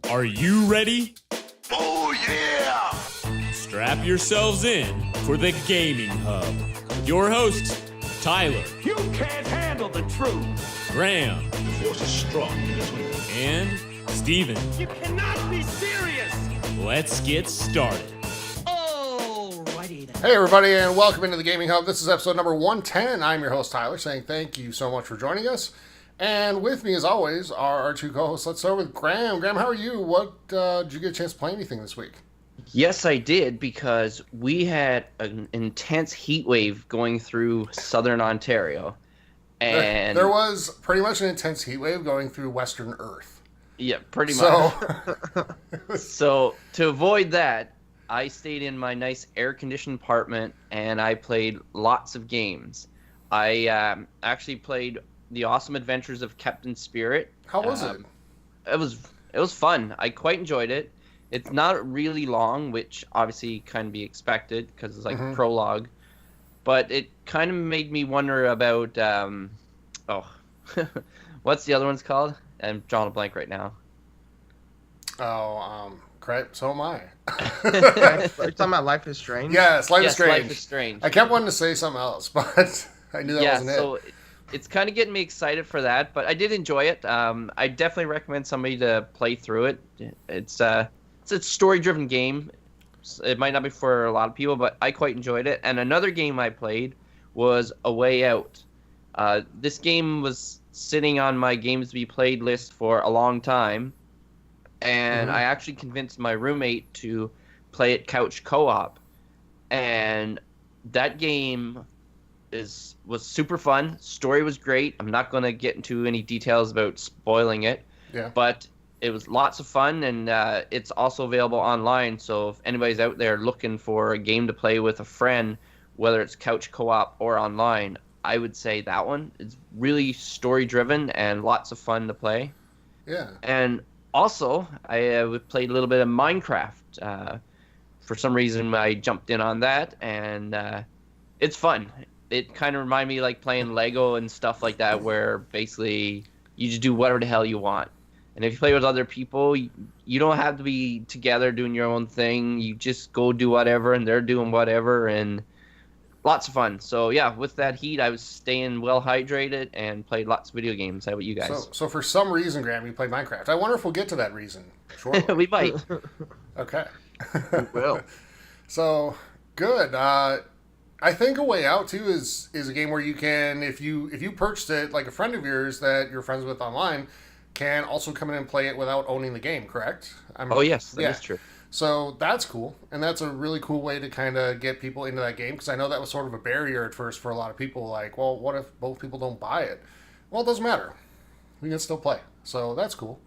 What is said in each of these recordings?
Are you ready? Oh, yeah! Strap yourselves in for the Gaming Hub. With your hosts, Tyler, You can't handle the truth! Graham, The force is strong in this one. and Steven. You cannot be serious! Let's get started. Alrighty then. Hey everybody, and welcome into the Gaming Hub. This is episode number 110. I'm your host Tyler, saying thank you so much for joining us. And with me, as always, are our two co-hosts. Let's start with Graham. Graham, how are you? What did you get a chance to play anything this week? Yes, I did, because we had an intense heat wave going through southern Ontario. And There was pretty much an intense heat wave going through Western Earth. yeah, pretty much. So, So to avoid that, I stayed in my nice air-conditioned apartment and I played lots of games. I actually played The Awesome Adventures of Captain Spirit. how was it? It was fun. I quite enjoyed it. It's not really long, which obviously kind of be expected because it's like a prologue. But it kind of made me wonder about what's the other one's called? I'm drawing a blank right now. Crap, so am I. Are you talking about Life is Strange? Yes, Life is Yes, Strange. Life is Strange. I kept wanting to say something else, but I knew that Yeah, wasn't so it. it's kind of getting me excited for that, but I did enjoy it. I definitely recommend somebody to play through it. It's a story-driven game. It might not be for a lot of people, but I quite enjoyed it. And another game I played was A Way Out. This game was sitting on my games to be played list for a long time, and I actually convinced my roommate to play it couch co-op, and that game was super fun. Story was great. I'm not going to get into any details about spoiling it, Yeah. but it was lots of fun, and it's also available online. So if anybody's out there looking for a game to play with a friend, whether it's couch co-op or online, I would say that one is really story-driven and lots of fun to play. Yeah. And also, I played a little bit of Minecraft. For some reason, I jumped in on that, and it's fun. It kind of reminded me like playing Lego and stuff like that, where basically you just do whatever the hell you want. And if you play with other people, you don't have to be together doing your own thing. You just go do whatever, and they're doing whatever, and lots of fun. So yeah, with that heat, I was staying well hydrated and played lots of video games. How about you guys? So for some reason, Graham, you play Minecraft. I wonder if we'll get to that reason. Sure. We might. Okay. Will. So good. I think A Way Out too is a game where you can, if you purchased it, like a friend of yours that you're friends with online, can also come in and play it without owning the game. Correct? Oh yes, that is true. So that's cool, and that's a really cool way to kind of get people into that game, because I know that was sort of a barrier at first for a lot of people. Like, well, what if both people don't buy it? Well, it doesn't matter. We can still play. So that's cool.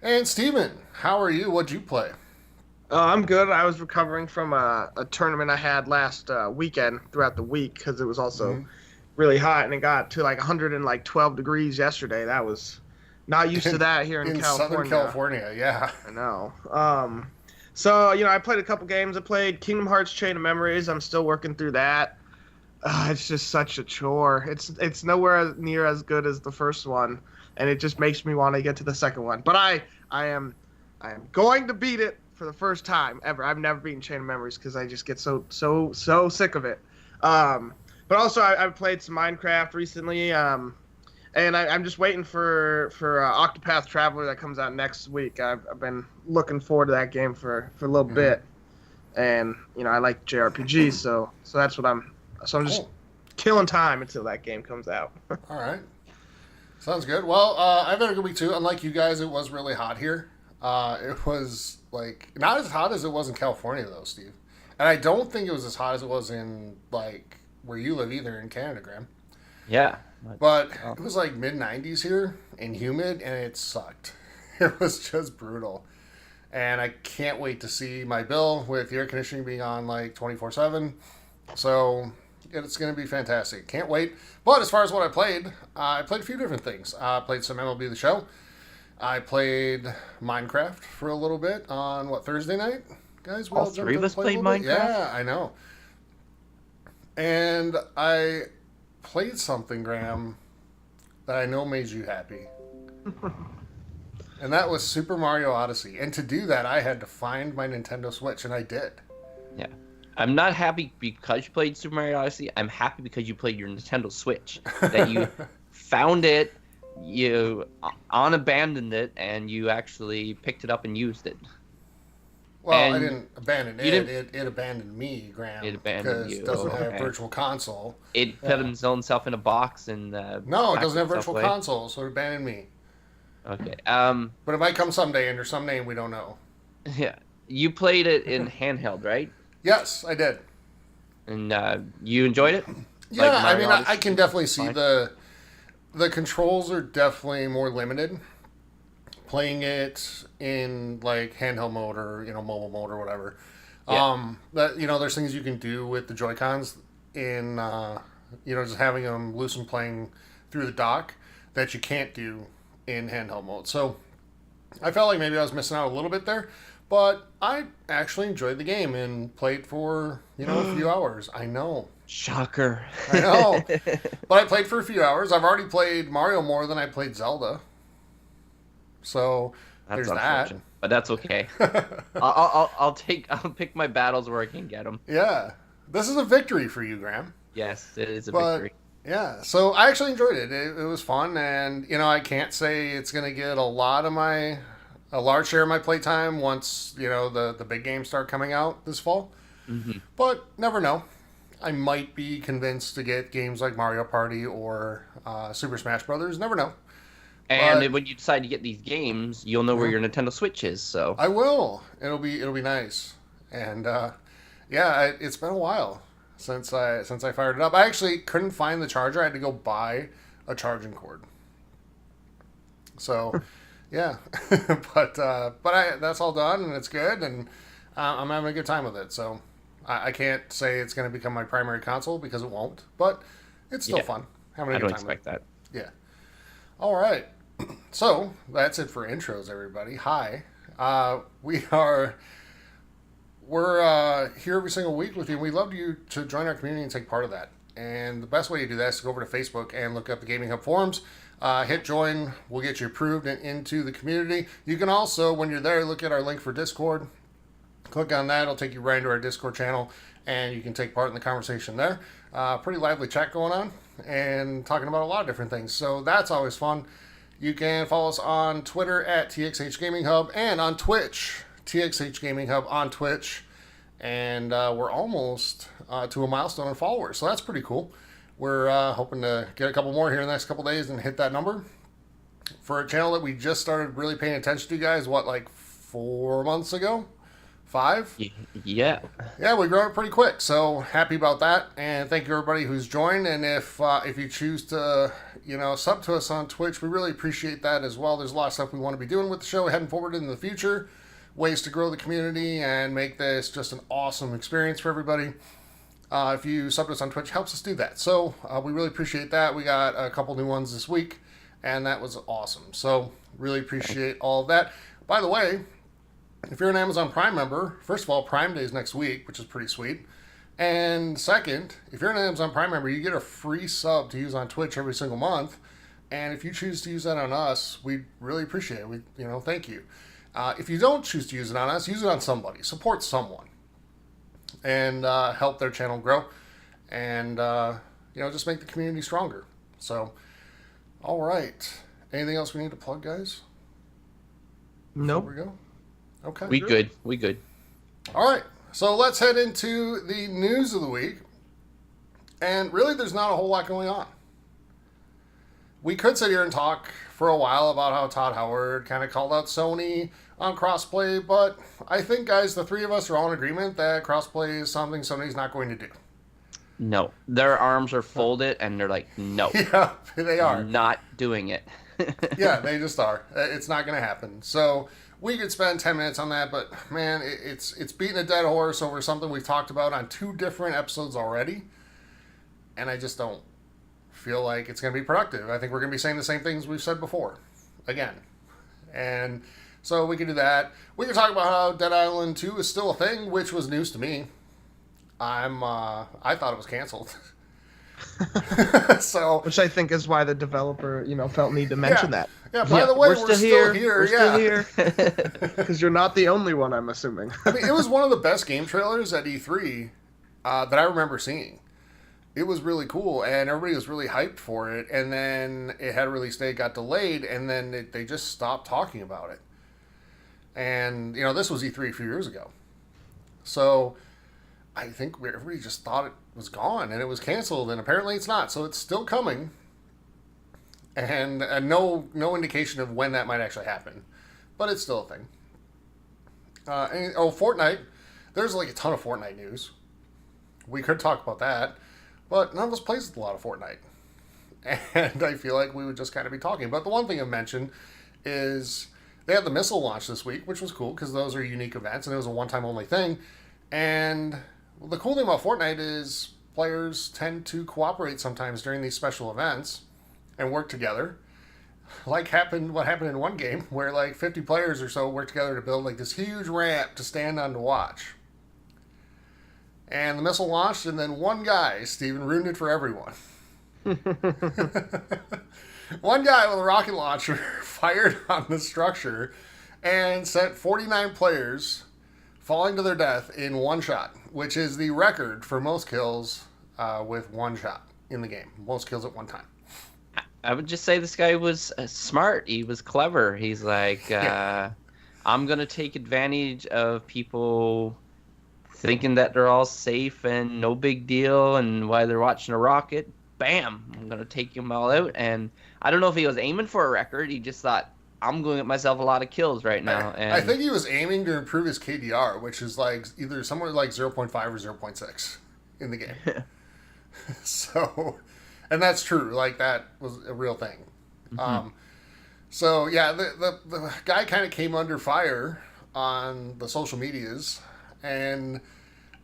And Steven, how are you? What'd you play? I'm good. I was recovering from a tournament I had last weekend throughout the week because it was also really hot, and it got to like 112 degrees yesterday. That was not used to that here in California. Southern California, yeah. I know. So, I played a couple games. I played Kingdom Hearts Chain of Memories. I'm still working through that. It's just such a chore. It's nowhere near as good as the first one, and it just makes me want to get to the second one. But I am going to beat it for the first time ever. I've never beaten Chain of Memories because I just get so sick of it. But also I've played some Minecraft recently. And I'm just waiting for Octopath Traveler that comes out next week. I've been looking forward to that game for a little bit, and I like JRPGs, so that's what I'm just killing time until that game comes out. All right. Sounds good. Well, I've had a good week too. Unlike you guys, it was really hot here. It was like not as hot as it was in California though, Steve. And I don't think it was as hot as it was in like where you live either in Canada, Graham. Yeah. But it was like mid-90s here and humid, and it sucked. It was just brutal. And I can't wait to see my bill with the air conditioning being on like 24/7. So it's going to be fantastic. Can't wait. But as far as what I played a few different things. I played some MLB The Show. I played Minecraft for a little bit on, Thursday night? Guys, All three of us played Minecraft? Yeah, I know. And I played something, Graham, that I know made you happy. And that was Super Mario Odyssey. And to do that, I had to find my Nintendo Switch, and I did. Yeah. I'm not happy because you played Super Mario Odyssey. I'm happy because you played your Nintendo Switch. That you found it, you unabandoned it, and you actually picked it up and used it. Well, And I didn't abandon you it. It abandoned me, Graham. It abandoned because you. it doesn't have Okay. Virtual Console. It put himself in a box and No, it packed doesn't have itself Virtual away. Console, so it abandoned me. Okay. But it might come someday under some name we don't know. Yeah. You played it in handheld, right? Yes, I did. And you enjoyed it? Yeah, Like I mean, Mario I can definitely see Fine. the controls are definitely more limited. Playing it in like handheld mode or mobile mode or whatever. Yeah. There's things you can do with the Joy Cons in just having them loose and playing through the dock that you can't do in handheld mode. So I felt like maybe I was missing out a little bit there, but I actually enjoyed the game and played for a few hours. I know. Shocker. I know. But I played for a few hours. I've already played Mario more than I played Zelda. So That's there's that. unfortunate, but that's okay. I'll pick my battles where I can get them. Yeah. This is a victory for you, Graham. Yes, it is a But victory. yeah, so I actually enjoyed it. It was fun, and I can't say it's going to get a large share of my playtime once the big games start coming out this fall. Mm-hmm. But never know. I might be convinced to get games like Mario Party or Super Smash Brothers. Never know. And But- when you decide to get these games, you'll know where your Nintendo Switch is. So I will. It'll be nice. And it's been a while since I fired it up. I actually couldn't find the charger. I had to go buy a charging cord. So, yeah, but that's all done and it's good, and I'm having a good time with it. So I can't say it's going to become my primary console because it won't, but it's still Yeah. fun. Having a I good don't time with it. expect that. Yeah. All right. So that's it for intros, everybody. Hi. We're here every single week with you. We'd love you to join our community and take part of that. And the best way to do that is to go over to Facebook and look up the Gaming Hub forums. Hit join. We'll get you approved and into the community. You can also, when you're there, look at our link for Discord. Click on that. It'll take you right into our Discord channel, and you can take part in the conversation there. Pretty lively chat going on and talking about a lot of different things. So that's always fun. You can follow us on Twitter at TXH Gaming Hub and on Twitch, TXH Gaming Hub on Twitch. And we're almost to a milestone in followers, so that's pretty cool. We're hoping to get a couple more here in the next couple days and hit that number. For a channel that we just started really paying attention to, guys, like 4 months ago? 5? Yeah. Yeah, we grew up pretty quick, so happy about that. And thank you everybody who's joined. And if you choose to, sub to us on Twitch, we really appreciate that as well. There's a lot of stuff we want to be doing with the show heading forward in the future. Ways to grow the community and make this just an awesome experience for everybody. If you sub to us on Twitch, helps us do that. So we really appreciate that. We got a couple new ones this week, and that was awesome. So really appreciate all of that. By the way, if you're an Amazon Prime member, first of all, Prime Day is next week, which is pretty sweet. And second, if you're an Amazon Prime member, you get a free sub to use on Twitch every single month. And if you choose to use that on us, we really appreciate it. Thank you. If you don't choose to use it on us, use it on somebody. Support someone. And help their channel grow. And, just make the community stronger. So, all right. Anything else we need to plug, guys? Nope. Before we go? Okay. We good. All right. So let's head into the news of the week. And really, there's not a whole lot going on. We could sit here and talk for a while about how Todd Howard kind of called out Sony on crossplay, but I think, guys, the three of us are all in agreement that crossplay is something Sony's not going to do. No, their arms are folded, and they're like, no, Yeah, they are. not doing it. Yeah, they just are. It's not going to happen. So we could spend 10 minutes on that, but man, it's beating a dead horse over something we've talked about on 2 different episodes already, and I just don't feel like it's going to be productive. I think we're going to be saying the same things we've said before, again. And so we can do that. We can talk about how Dead Island 2 is still a thing, which was news to me. I thought it was canceled. So, Which I think is why the developer, felt need to mention that. yeah. By the way, we're still here. We're still here. Because you're not the only one, I'm assuming. I mean, it was one of the best game trailers at E3 that I remember seeing. It was really cool, and everybody was really hyped for it. And then it had a release date, got delayed, and then they just stopped talking about it. And this was E3 a few years ago, so I think everybody just thought it was gone and it was canceled, and apparently it's not. So it's still coming, and no indication of when that might actually happen, but it's still a thing. Fortnite. There's like a ton of Fortnite news. We could talk about that, but none of us plays a lot of Fortnite, and I feel like we would just kind of be talking. But the one thing I mentioned is they had the missile launch this week, which was cool because those are unique events and it was a one-time only thing. And the cool thing about Fortnite is players tend to cooperate sometimes during these special events and work together. What happened in one game where like 50 players or so worked together to build like this huge ramp to stand on to watch. And the missile launched, and then one guy, Steven, ruined it for everyone. One guy with a rocket launcher fired on the structure and sent 49 players falling to their death in one shot, which is the record for most kills with one shot in the game. Most kills at one time. I would just say this guy was smart. He was clever. He's like, I'm going to take advantage of people thinking that they're all safe and no big deal, and while they're watching a rocket, bam, I'm going to take them all out. And I don't know if he was aiming for a record. He just thought, I'm going to get myself a lot of kills right now. And I think he was aiming to improve his KDR, which is like either somewhere like 0.5 or 0.6 in the game. So, and that's true. Like, that was a real thing. Mm-hmm. So, yeah, the guy kind of came under fire on the social medias, and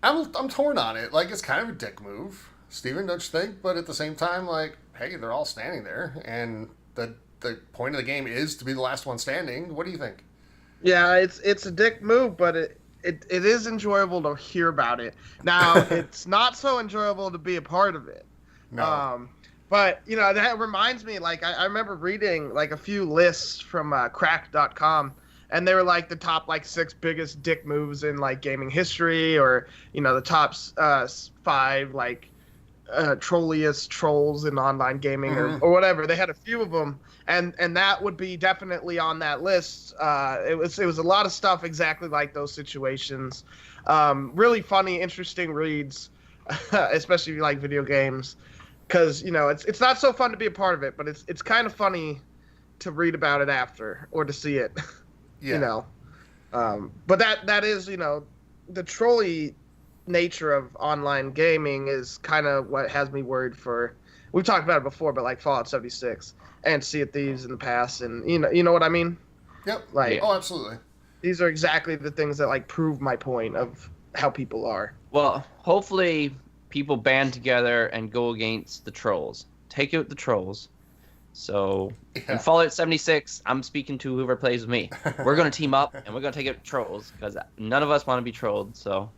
I'm torn on it. Like, it's kind of a dick move, Steven, don't you think? But at the same time, like, hey, they're all standing there, and the point of the game is to be the last one standing. What do you think? Yeah, it's a dick move, but it is enjoyable to hear about it. Now, it's not so enjoyable to be a part of it. No. But, that reminds me, like, I remember reading, like, a few lists from crack.com, and they were, like, the top, like, 6 biggest dick moves in, like, gaming history, or, the top 5, like, trolliest trolls in online gaming, or whatever. They had a few of them, and that would be definitely on that list. It was a lot of stuff exactly like those situations. Really funny, interesting reads, especially if you like video games, because it's not so fun to be a part of it, but it's kind of funny to read about it after or to see it. Yeah. But that is the trolley nature of online gaming is kind of what has me worried for. We've talked about it before, but like Fallout 76 and Sea of Thieves in the past, and you know what I mean. Yep. Like, oh, absolutely. These are exactly the things that like prove my point of how people are. Well, hopefully people band together and go against the trolls. Take out the trolls. So, in Fallout 76, I'm speaking to whoever plays with me. We're going to team up, and we're going to take out trolls, because none of us want to be trolled, so.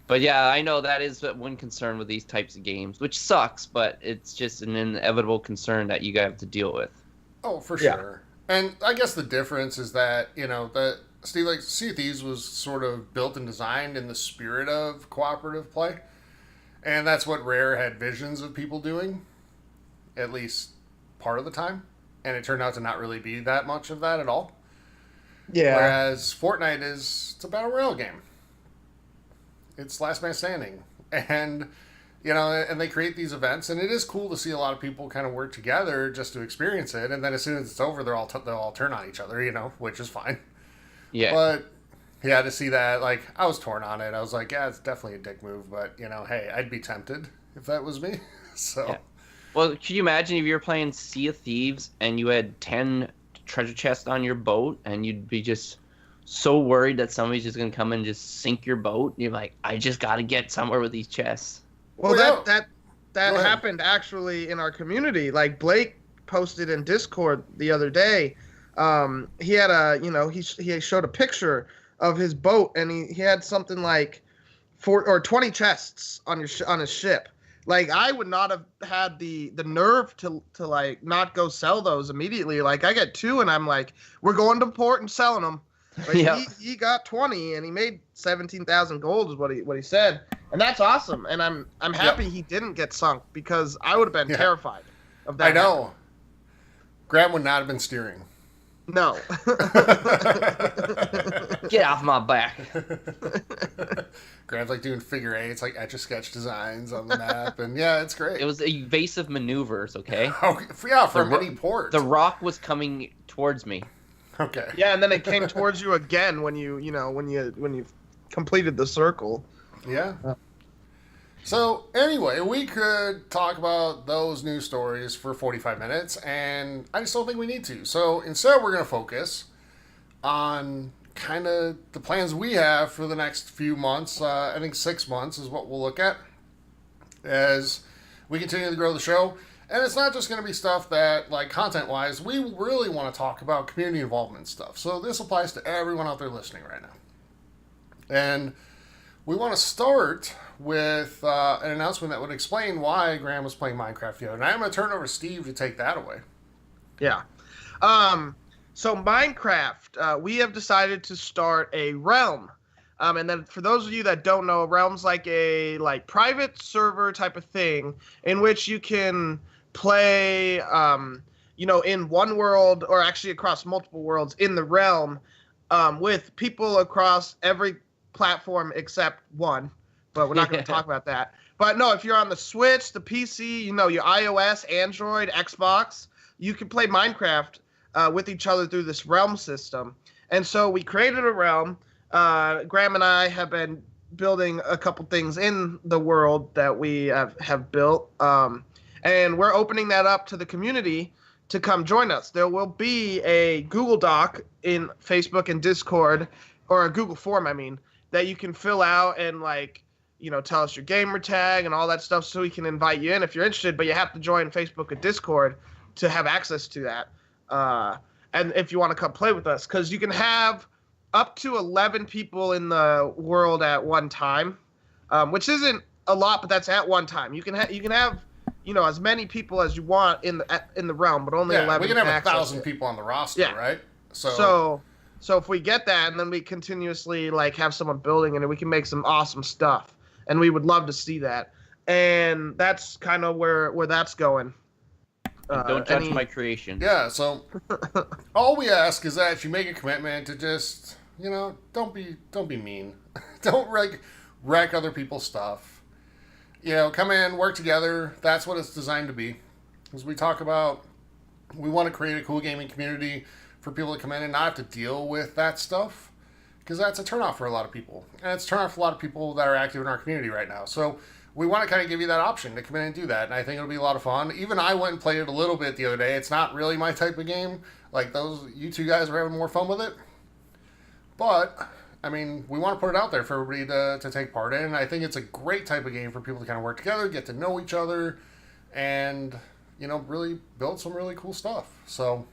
But yeah, I know that is one concern with these types of games, which sucks, but it's just an inevitable concern that you have to deal with. Oh, for sure. Yeah. And I guess the difference is that, Sea of Thieves was sort of built and designed in the spirit of cooperative play. And that's what Rare had visions of people doing, at least part of the time. And it turned out to not really be that much of that at all. Yeah. Whereas Fortnite it's a battle royale game. It's last man standing. And, and they create these events, and it is cool to see a lot of people kind of work together just to experience it. And then as soon as it's over, they'll all turn on each other, which is fine. Yeah. But, yeah, to see that, like, I was torn on it. I was like, yeah, it's definitely a dick move, but, hey, I'd be tempted if that was me. So. Yeah. Well, could you imagine if you were playing Sea of Thieves and you had 10 treasure chests on your boat, and you'd be just so worried that somebody's just going to come and just sink your boat? And you're like, I just got to get somewhere with these chests. Well, that happened actually in our community. Like, Blake posted in Discord the other day. He had he showed a picture of his boat, and he had something like 4 or 20 chests on his ship. Like, I would not have had the nerve to like not go sell those immediately. Like, I get 2 and I'm like, we're going to port and selling them. But Yeah. he got 20 and he made 17,000 gold is what he said. And that's awesome. And I'm happy he didn't get sunk, because I would have been terrified of that. I know. Graham would not have been steering. No. Get off my back. Graham's like doing figure eights, like Etch-a-Sketch designs on the map, and yeah, it's great. It was evasive maneuvers, okay? Oh, yeah, from The- any port. The rock was coming towards me. Okay. Yeah, and then it came towards you again when you completed the circle. Yeah. So, anyway, we could talk about those news stories for 45 minutes, and I just don't think we need to. So, instead, we're going to focus on kind of the plans we have for the next few months. I think 6 months is what we'll look at as we continue to grow the show. And it's not just going to be stuff that, like, content-wise, we really want to talk about community involvement stuff. So, this applies to everyone out there listening right now. And we want to start with an announcement that would explain why Graham was playing Minecraft the other night. I'm going to turn it over to Steve to take that away. Yeah. So Minecraft, we have decided to start a realm. And then for those of you that don't know, a realm's like a private server type of thing in which you can play, in one world, or actually across multiple worlds in the realm, with people across every platform except one. But we're not going to talk about that. But no, if you're on the Switch, the PC, your iOS, Android, Xbox, you can play Minecraft with each other through this realm system. And so we created a realm. Graham and I have been building a couple things in the world that we have built. And we're opening that up to the community to come join us. There will be a Google Doc in Facebook and Discord, or a Google form, that you can fill out and tell us your gamer tag and all that stuff, so we can invite you in if you're interested. But you have to join Facebook and Discord to have access to that. And if you want to come play with us, because you can have up to 11 people in the world at one time, which isn't a lot, but that's at one time. You can have as many people as you want in the realm, but only 11. We can have access 1,000 to it. people on the roster, Yeah. right? So if we get that, and then we continuously have someone building it, and we can make some awesome stuff, and we would love to see that. And that's kind of where that's going. Don't judge my creation. Yeah, so all we ask is that you make a commitment to just, don't be mean. Don't wreck other people's stuff. Come in, work together. That's what it's designed to be. As we talk about, we want to create a cool gaming community for people to come in and not have to deal with that stuff, because that's a turnoff for a lot of people. And it's a turnoff for a lot of people that are active in our community right now. So we want to kind of give you that option to come in and do that. And I think it'll be a lot of fun. Even I went and played it a little bit the other day. It's not really my type of game. You two guys are having more fun with it. But, we want to put it out there for everybody to take part in. And I think it's a great type of game for people to kind of work together, get to know each other, and, really build some really cool stuff. So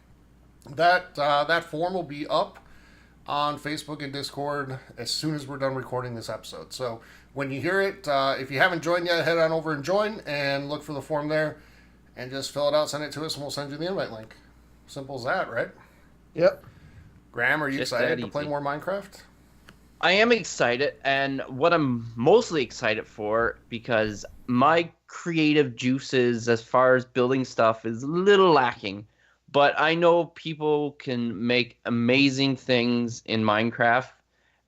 that form will be up on Facebook and Discord as soon as we're done recording this episode. So when you hear it, if you haven't joined yet, head on over and join, and look for the form there, and just fill it out, send it to us, and we'll send you the invite link. Simple as that, right? Yep. Graham, are you Just excited that to play easy. more Minecraft? I am excited, and what I'm mostly excited for, because my creative juices as far as building stuff is a little lacking. But I know people can make amazing things in Minecraft.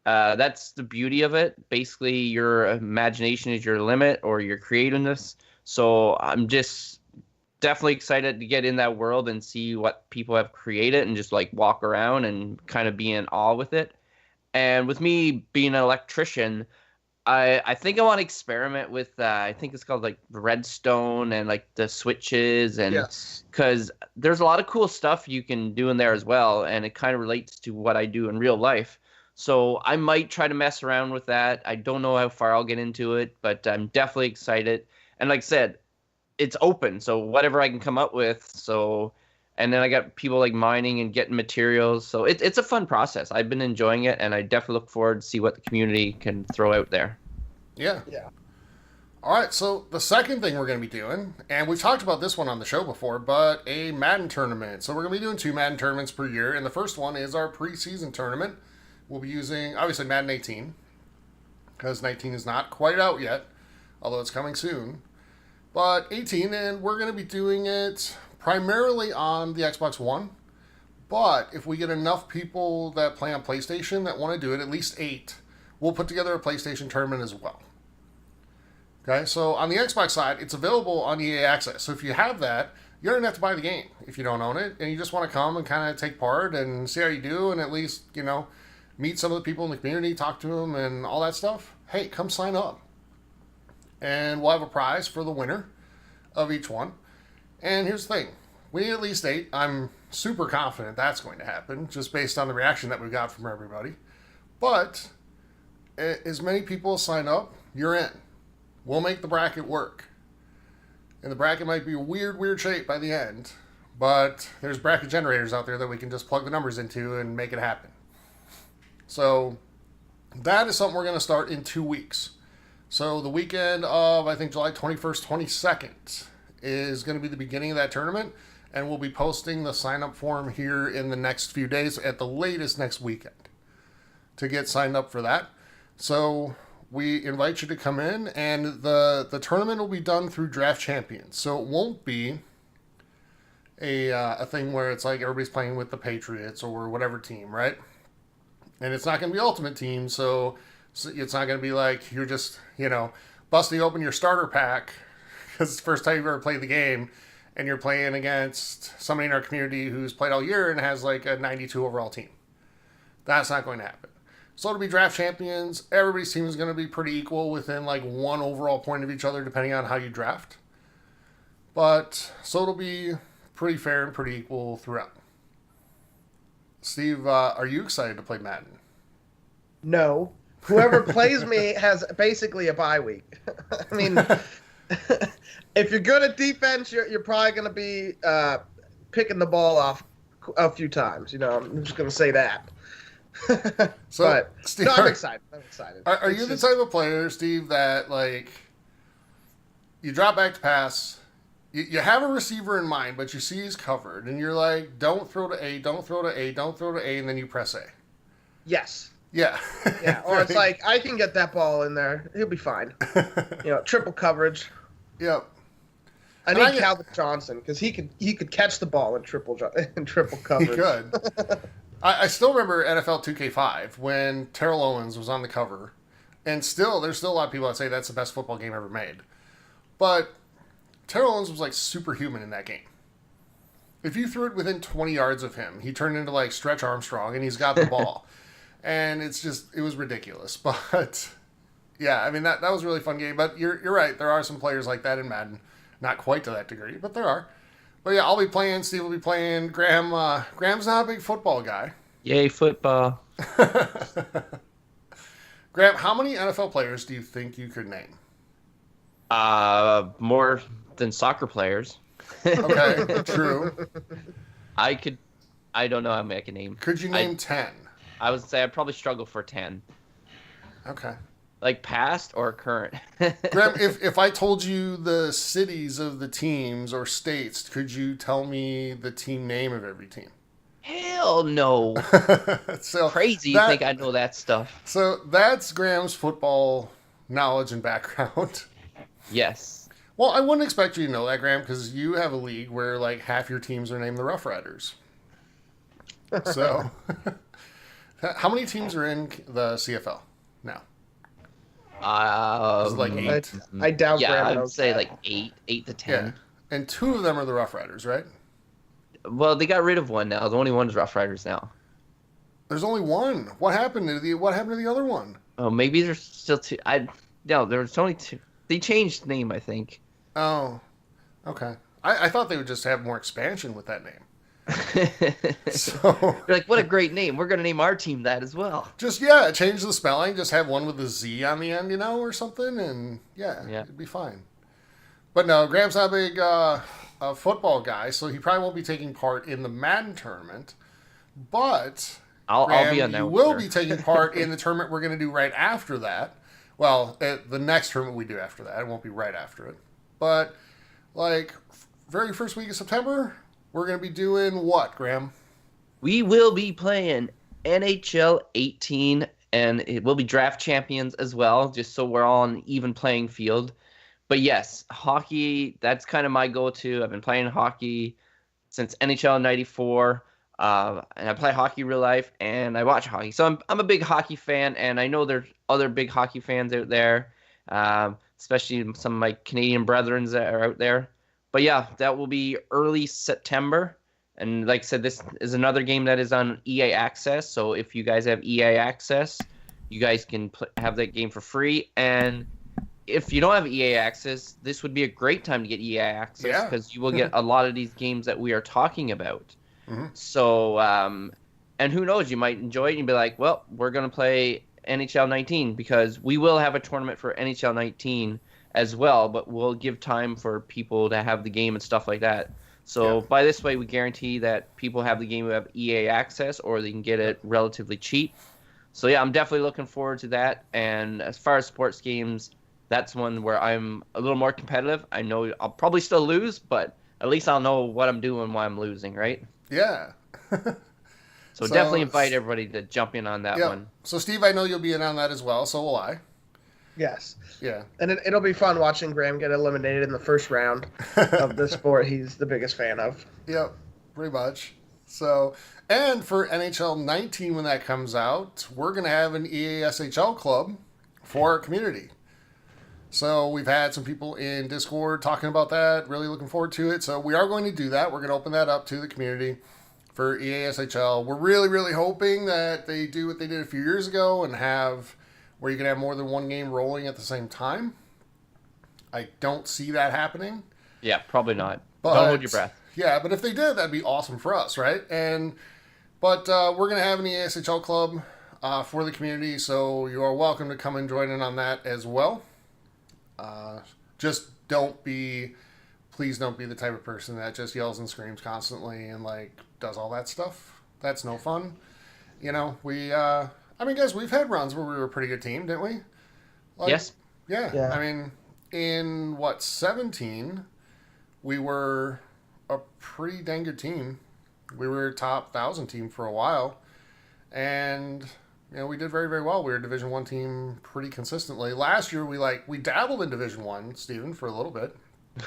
That's the beauty of it. Basically, your imagination is your limit, or your creativeness. So I'm just definitely excited to get in that world and see what people have created, and just walk around and kind of be in awe with it. And with me being an electrician, I think I want to experiment with, I think it's called redstone and the switches, and Yes. because there's a lot of cool stuff you can do in there as well, and it kind of relates to what I do in real life. So I might try to mess around with that. I don't know how far I'll get into it, but I'm definitely excited. And like I said, it's open, so whatever I can come up with. So, and then I got people mining and getting materials. So it's a fun process. I've been enjoying it, and I definitely look forward to see what the community can throw out there. Yeah. Yeah. All right, so the second thing we're going to be doing, and we've talked about this one on the show before, but a Madden tournament. So we're going to be doing 2 Madden tournaments per year, and the first one is our preseason tournament. We'll be using, obviously, Madden 18, because 19 is not quite out yet, although it's coming soon. But 18, and we're going to be doing it primarily on the Xbox One. But if we get enough people that play on PlayStation that want to do it, at least 8, we'll put together a PlayStation tournament as well. Okay, so on the Xbox side, it's available on EA Access. So if you have that, you don't even have to buy the game if you don't own it, and you just want to come and kind of take part and see how you do, and at least, meet some of the people in the community, talk to them, and all that stuff. Hey, come sign up. And we'll have a prize for the winner of each one. And here's the thing. We need at least 8. I'm super confident that's going to happen, just based on the reaction that we got from everybody. But as many people as sign up, you're in. We'll make the bracket work. And the bracket might be a weird shape by the end, but there's bracket generators out there that we can just plug the numbers into and make it happen. So that is something we're going to start in 2 weeks. So the weekend of, I think, July 21st, 22nd is going to be the beginning of that tournament, and we'll be posting the sign-up form here in the next few days, at the latest next weekend, to get signed up for that. So we invite you to come in, and the tournament will be done through Draft Champions. So it won't be a thing where it's like everybody's playing with the Patriots or whatever team, right? And it's not going to be Ultimate Team, so it's not going to be like you're just, busting open your starter pack because it's the first time you've ever played the game, and you're playing against somebody in our community who's played all year and has like a 92 overall team. That's not going to happen. So it'll be Draft Champions. Everybody's team is going to be pretty equal, within like 1 overall point of each other, depending on how you draft. But, so it'll be pretty fair and pretty equal throughout. Steve, are you excited to play Madden? No. Whoever plays me has basically a bye week. I mean, if you're good at defense, you're probably going to be picking the ball off a few times. I'm just going to say that. So, but Steve, no, I'm excited. Are you the type of player, Steve, that like you drop back to pass, you have a receiver in mind, but you see he's covered, and you're like, don't throw to A, don't throw to A, don't throw to A, and then you press A? Yes. Yeah. Yeah. Or it's like, I can get that ball in there. He'll be fine. Triple coverage. Yep. I need Calvin Johnson because he could catch the ball in triple coverage. He could. I still remember NFL 2K5 when Terrell Owens was on the cover, and there's still a lot of people that say that's the best football game ever made. But Terrell Owens was like superhuman in that game. If you threw it within 20 yards of him, he turned into like Stretch Armstrong, and he's got the ball. And it was ridiculous. But yeah, I mean that was a really fun game. But you're right, there are some players like that in Madden. Not quite to that degree, but there are. But yeah, I'll be playing, Steve will be playing. Graham's not a big football guy. Yay, football. Graham, how many NFL players do you think you could name? More than soccer players. Okay, true. I don't know how many I can name. Could you name 10? I would say I'd probably struggle for 10. Okay. Like past or current? Graham, if I told you the cities of the teams or states, could you tell me the team name of every team? Hell no. So crazy you think I know that stuff. So that's Graham's football knowledge and background. Yes. Well, I wouldn't expect you to know that, Graham, because you have a league where like half your teams are named the Rough Riders. So how many teams are in the CFL now? Is it like 8? I doubt. Yeah, Graham I'd say like 8 to 10. Yeah. And 2 of them are the Rough Riders, right? Well, they got rid of one now. The only one is Rough Riders now. There's only one. What happened to the other one? Oh, maybe there's still 2. No, there's only 2. They changed the name, I think. Oh, okay. I thought they would just have more expansion with that name. So You're like, what a great name. We're going to name our team that as well. just change the spelling. Just have one with a Z on the end, or something, and yeah, it'd be fine. But no, Graham's not a big a football guy, so he probably won't be taking part in the Madden tournament. But I'll Graham, be on that. You will be taking part in the tournament we're going to do right after that, Well, the next tournament we do after that, it won't be right after it. But, like, very first week of September, we're going to be doing what, Graham? We will be playing NHL 18, and it will be draft champions as well, just so we're all on an even playing field. But yes, hockey, that's kind of my go-to. I've been playing hockey since NHL 94, and I play hockey real life, and I watch hockey. So I'm a big hockey fan, and I know there's other big hockey fans out there, especially some of my Canadian brethren that are out there. But yeah, that will be early September. And like I said, this is another game that is on EA Access. So if you guys have EA Access, you guys can have that game for free. And if you don't have EA Access, this would be a great time to get EA Access because you will get a lot of these games that we are talking about. Mm-hmm. So, and who knows, you might enjoy it and be like, well, we're going to play NHL 19 because we will have a tournament for NHL 19 as well, but we'll give time for people to have the game and stuff like that. So by this way, we guarantee that people have the game who have EA Access or they can get it relatively cheap. So yeah, I'm definitely looking forward to that. And as far as sports games, that's one where I'm a little more competitive. I know I'll probably still lose, but at least I'll know what I'm doing while I'm losing, right? Yeah. So definitely invite everybody to jump in on that one. So Steve, I know you'll be in on that as well, so will I. Yes. Yeah. And it'll be fun watching Graham get eliminated in the first round of the sport he's the biggest fan of. Yep, pretty much. So, and for NHL 19 when that comes out, we're going to have an EASHL club for our community. So we've had some people in Discord talking about that, really looking forward to it. So we are going to do that. We're going to open that up to the community for EASHL. We're really, really hoping that they do what they did a few years ago and have where you can have more than one game rolling at the same time. I don't see that happening. Yeah, probably not. But, don't hold your breath. Yeah, but if they did, that'd be awesome for us, right? But we're going to have an EASHL club for the community, so you are welcome to come and join in on that as well. Just please don't be the type of person that just yells and screams constantly and, like, does all that stuff. That's no fun. You know, I mean, guys, we've had runs where we were a pretty good team, didn't we? Like, yes. Yeah. I mean, in 17, we were a pretty dang good team. We were a top 1,000 team for a while. And, you know, we did very, very well. We were a Division 1 team pretty consistently. Last year, we dabbled in Division 1, Steven, for a little bit.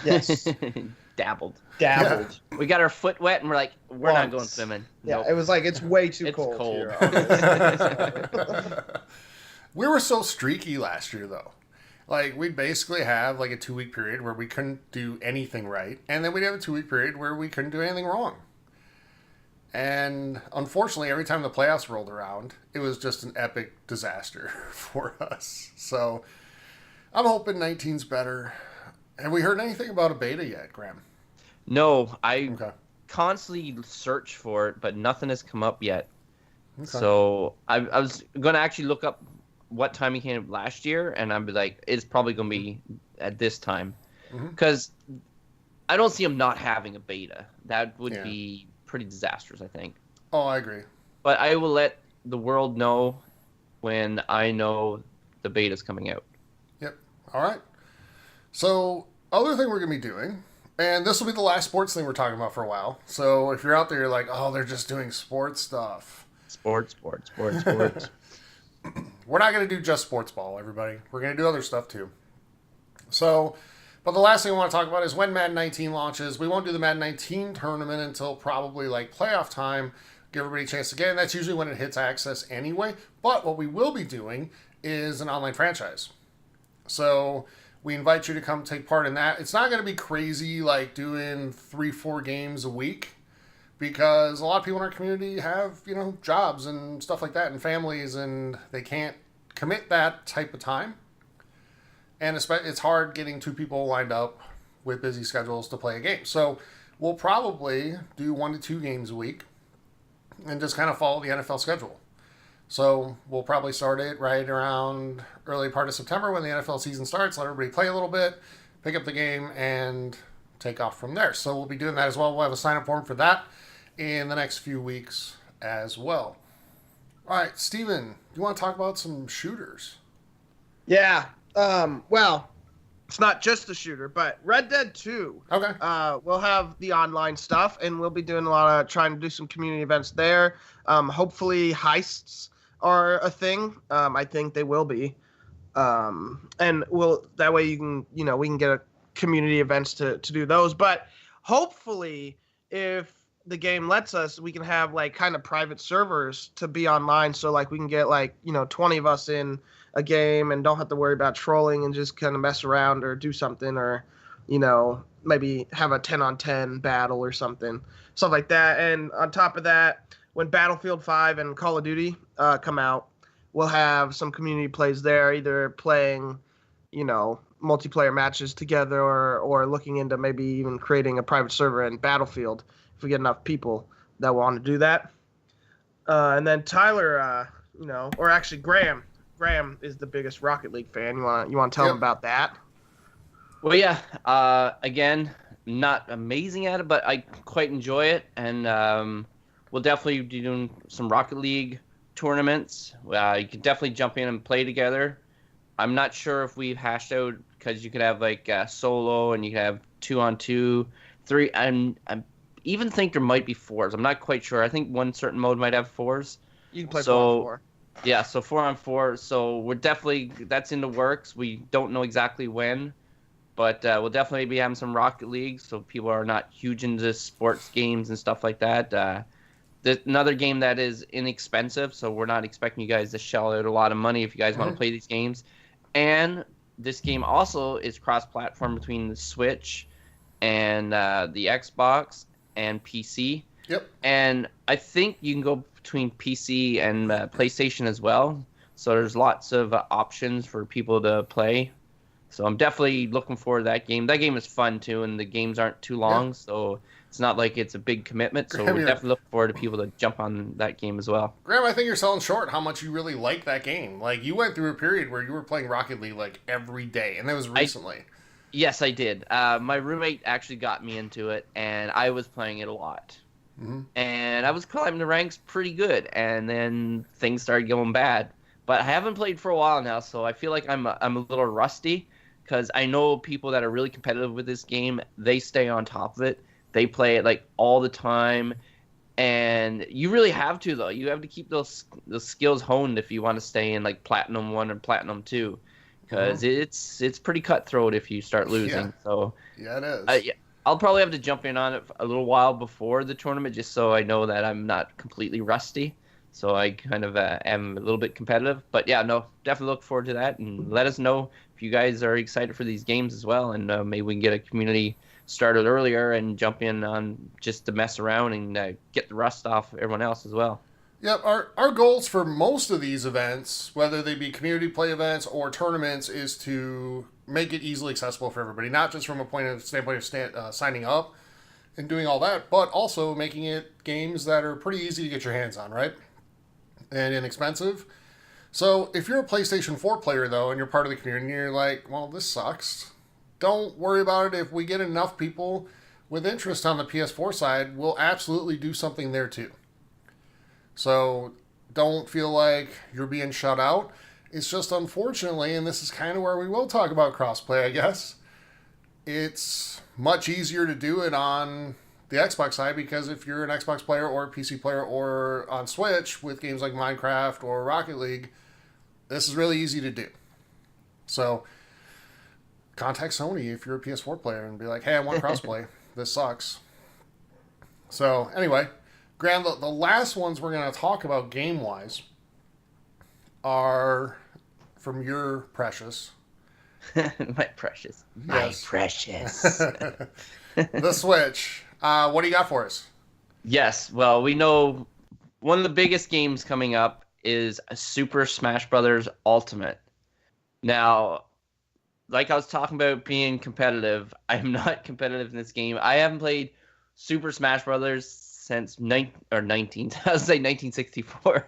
Yes. Dabbled. Yeah. We got our foot wet and we're like, we're not going swimming. Yeah, Nope. it was like, it's way too It's cold. cold. Here. We were so streaky last year, though. Like, we'd basically have, like, a 2-week period where we couldn't do anything right. And then we'd have a 2-week period where we couldn't do anything wrong. And, unfortunately, every time the playoffs rolled around, it was just an epic disaster for us. So, I'm hoping 19's better. Have we heard anything about a beta yet, Graham? No, I constantly search for it, but nothing has come up yet. Okay. So I was going to actually look up what time he came last year, and I'd be like, it's probably going to be at this time. Because I don't see him not having a beta. That would be pretty disastrous, I think. Oh, I agree. But I will let the world know when I know the beta's coming out. Yep. All right. So, other thing we're going to be doing, and this will be the last sports thing we're talking about for a while. So, if you're out there, you're like, oh, they're just doing sports stuff. Sports. We're not going to do just sports ball, everybody. We're going to do other stuff, too. So, but the last thing I want to talk about is when Madden 19 launches. We won't do the Madden 19 tournament until probably, like, playoff time. Give everybody a chance to get in. That's usually when it hits access anyway. But what we will be doing is an online franchise. So we invite you to come take part in that. It's not going to be crazy like doing 3-4 games a week because a lot of people in our community have, you know, jobs and stuff like that and families, and they can't commit that type of time. And it's hard getting 2 people lined up with busy schedules to play a game. So we'll probably do 1 to 2 games a week and just kind of follow the NFL schedule. So we'll probably start it right around early part of September when the NFL season starts, let everybody play a little bit, pick up the game, and take off from there. So we'll be doing that as well. We'll have a sign-up form for that in the next few weeks as well. All right, Steven, you want to talk about some shooters? Yeah. Well, it's not just the shooter, but Red Dead 2. Okay. We'll have the online stuff, and we'll be doing a lot of trying to do some community events there. Hopefully, heists are a thing. I think they will be. And we'll that way you can we can get a community events to do those. But hopefully, if the game lets us, we can have like kind of private servers to be online, so like we can get like 20 of us in a game and don't have to worry about trolling and just kind of mess around or do something, or maybe have a 10-on-10 battle or something, stuff like that. And on top of that, when Battlefield 5 and Call of Duty come out, we'll have some community plays there, either playing multiplayer matches together, or looking into maybe even creating a private server in Battlefield if we get enough people that want to do that. And then Tyler, or actually Graham is the biggest Rocket League fan. You want to tell him about that? Well, yeah. Again, not amazing at it, but I quite enjoy it, and we'll definitely be doing some Rocket League tournaments. You can definitely jump in and play together. I'm not sure if we've hashed out, because you could have like solo, and you could have 2-on-2, 3. I even think there might be 4s. I'm not quite sure. I think one certain mode might have 4s. You can play 4-on-4. Yeah, so 4-on-4. So we're definitely, that's in the works. We don't know exactly when, but we'll definitely be having some Rocket League, so people are not huge into sports games and stuff like that. There's another game that is inexpensive, so we're not expecting you guys to shell out a lot of money if you guys want to play these games. And this game also is cross-platform between the Switch and the Xbox and PC. Yep. And I think you can go between PC and PlayStation as well. So there's lots of options for people to play. So I'm definitely looking forward to that game. That game is fun too, and the games aren't too long, so it's not like it's a big commitment. So we're definitely looking forward to people to jump on that game as well. Graham, I think you're selling short how much you really like that game. Like, you went through a period where you were playing Rocket League like every day, and that was recently. Yes, I did. My roommate actually got me into it, and I was playing it a lot. Mm-hmm. And I was climbing the ranks pretty good, and then things started going bad. But I haven't played for a while now, so I feel like I'm a little rusty, because I know people that are really competitive with this game. They stay on top of it. They play it like all the time, and you really have to, though. You have to keep those skills honed if you want to stay in like Platinum 1 or Platinum 2. Because it's pretty cutthroat if you start losing. Yeah. So yeah, it is. I'll probably have to jump in on it a little while before the tournament, just so I know that I'm not completely rusty. So I kind of am a little bit competitive. But yeah, no, definitely look forward to that. And let us know if you guys are excited for these games as well. And maybe we can get a community started earlier and jump in on just to mess around and get the rust off everyone else as well. Yep, our goals for most of these events, whether they be community play events or tournaments, is to make it easily accessible for everybody. Not just from a standpoint of signing up and doing all that, but also making it games that are pretty easy to get your hands on, right? And inexpensive. So if you're a PlayStation 4 player, though, and you're part of the community, and you're like, well, this sucks, don't worry about it. If we get enough people with interest on the PS4 side, we'll absolutely do something there too. So don't feel like you're being shut out. It's just, unfortunately, and this is kind of where we will talk about crossplay, I guess, it's much easier to do it on the Xbox side, because if you're an Xbox player or a PC player or on Switch with games like Minecraft or Rocket League, this is really easy to do. So contact Sony if you're a PS4 player and be like, hey, I want crossplay. This sucks. So anyway, Graham, the last ones we're going to talk about game-wise are from your precious. My precious. Yes. My precious. The Switch. What do you got for us? Yes, well, we know one of the biggest games coming up is Super Smash Bros. Ultimate. Now, like I was talking about being competitive, I am not competitive in this game. I haven't played Super Smash Bros. Since 1964,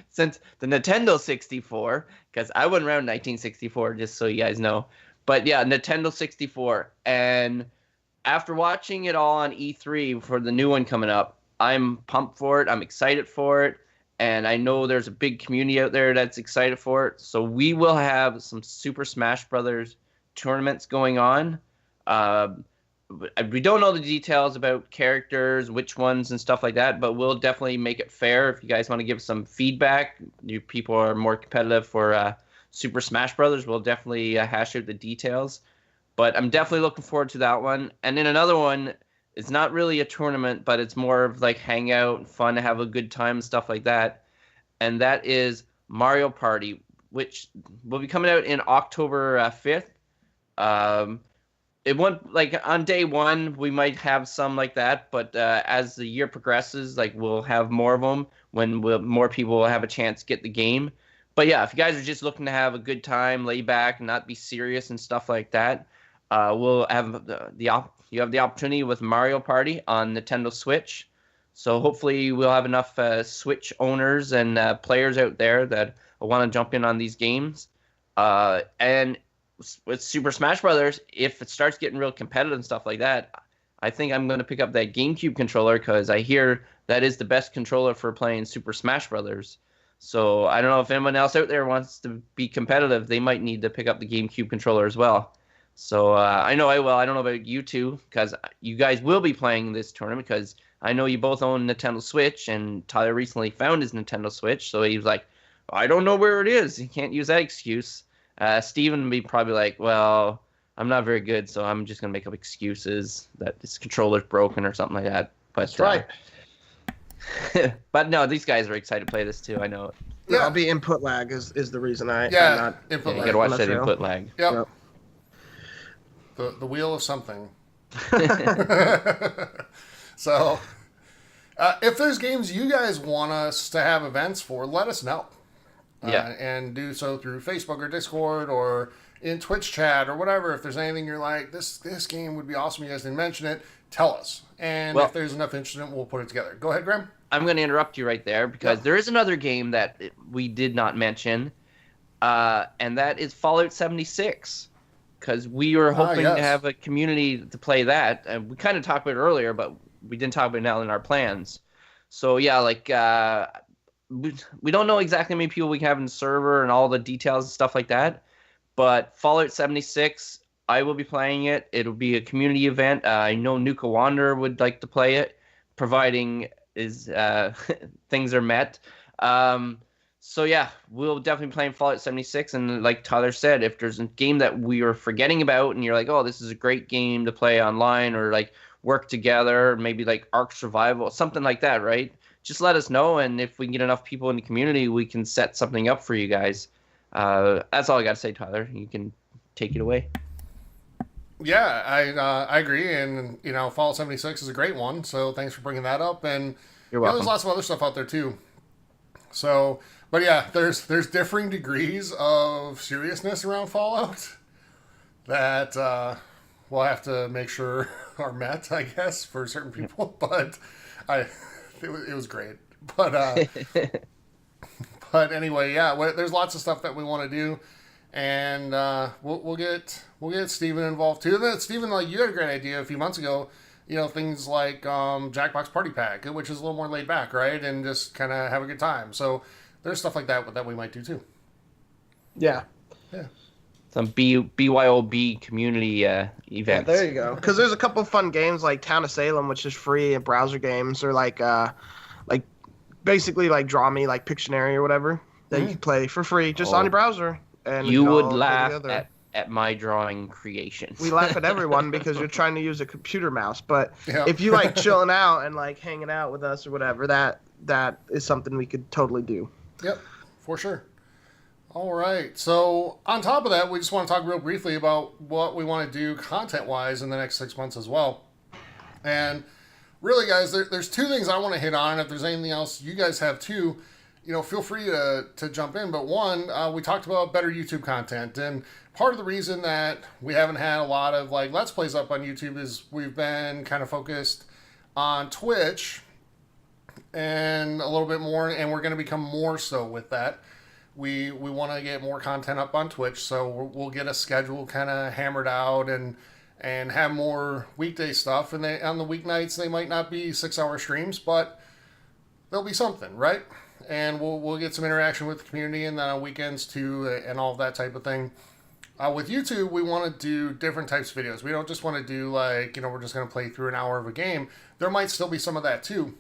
since the Nintendo 64, because I went around 1964, just so you guys know. But yeah, Nintendo 64. And after watching it all on E3 for the new one coming up, I'm pumped for it. I'm excited for it. and I know there's a big community out there that's excited for it. So we will have some Super Smash Brothers tournaments going on. We don't know the details about characters, which ones and stuff like that, but we'll definitely make it fair. If you guys want to give some feedback, you people are more competitive for Super Smash Brothers, we'll definitely hash out the details. But I'm definitely looking forward to that one. And then another one, it's not really a tournament, but it's more of like hangout, fun to have a good time and stuff like that. And that is Mario Party, which will be coming out in October 5th. It won't, like, on day one, we might have some like that, but as the year progresses, like, we'll have more of them when more people will have a chance to get the game. But yeah, if you guys are just looking to have a good time, lay back, and not be serious and stuff like that, we'll have you have the opportunity with Mario Party on Nintendo Switch. So hopefully we'll have enough Switch owners and players out there that want to jump in on these games. And with Super Smash Brothers, if it starts getting real competitive and stuff like that, I think I'm going to pick up that GameCube controller because I hear that is the best controller for playing Super Smash Brothers. So I don't know if anyone else out there wants to be competitive, they might need to pick up the GameCube controller as well. So I know I will. I don't know about you two because you guys will be playing this tournament because I know you both own Nintendo Switch, and Tyler recently found his Nintendo Switch, so he was like, I don't know where it is. He can't use that excuse. Steven would be probably like, well, I'm not very good, so I'm just going to make up excuses that this controller's broken or something like that. But, That's right. But no, these guys are excited to play this too. I know. Yeah, I'll be input lag is the reason I'm not. Input You lag. got to watch that input lag. Yep. The wheel of something. So, if there's games you guys want us to have events for, let us know. And do so through Facebook or Discord or in Twitch chat or whatever. If there's anything you're like, this game would be awesome, you guys didn't mention it, tell us. And if there's enough interest in it, we'll put it together. Go ahead, Graham. I'm going to interrupt you right there because there is another game that we did not mention, and that is Fallout 76. Because we were hoping to have a community to play that. And we kind of talked about it earlier, but we didn't talk about it now in our plans. So yeah, like we don't know exactly how many people we have in the server and all the details and stuff like that. But Fallout 76, I will be playing it. It'll be a community event. I know Nuka Wanderer would like to play it, providing things are met. So yeah, we'll definitely be playing Fallout 76. And like Tyler said, if there's a game that we are forgetting about and you're like, oh, this is a great game to play online or like work together, maybe like Ark Survival, something like that, right? Just let us know, and if we can get enough people in the community, we can set something up for you guys. That's all I got to say, Tyler. You can take it away. Yeah, I agree, and Fallout 76 is a great one. So thanks for bringing that up, and You're welcome. there's lots of other stuff out there too. So, but yeah, there's differing degrees of seriousness around Fallout that we'll have to make sure are met, I guess, for certain people. But it was great. But but anyway, yeah, there's lots of stuff that we want to do, and we'll get Steven involved too. Then Steven, like, you had a great idea a few months ago. Things like Jackbox Party Pack, which is a little more laid back, right, and just kind of have a good time. So there's stuff like that we might do too. Yeah. Some BYOB community events. There you go. Because there's a couple of fun games like Town of Salem, which is free, and browser games, or like basically like Draw Me, like Pictionary or whatever that you can play for free just on your browser. And you would laugh at my drawing creations. We laugh at everyone because you're trying to use a computer mouse. But if you like chilling out and like hanging out with us or whatever, that is something we could totally do. Yep, for sure. All right. So on top of that, we just want to talk real briefly about what we want to do content-wise in the next 6 months as well. And really, guys, there's two things I want to hit on. If there's anything else you guys have too, feel free to jump in. But one, we talked about better YouTube content. And part of the reason that we haven't had a lot of like Let's Plays up on YouTube is we've been kind of focused on Twitch and a little bit more, and we're going to become more so with that. We want to get more content up on Twitch, so we'll get a schedule kind of hammered out and have more weekday stuff. And on the weeknights, they might not be 6-hour streams, but there'll be something, right? and we'll get some interaction with the community, and then on weekends too, and all of that type of thing. With YouTube, we want to do different types of videos. We don't just want to do like, we're just going to play through an hour of a game. There might still be some of that too,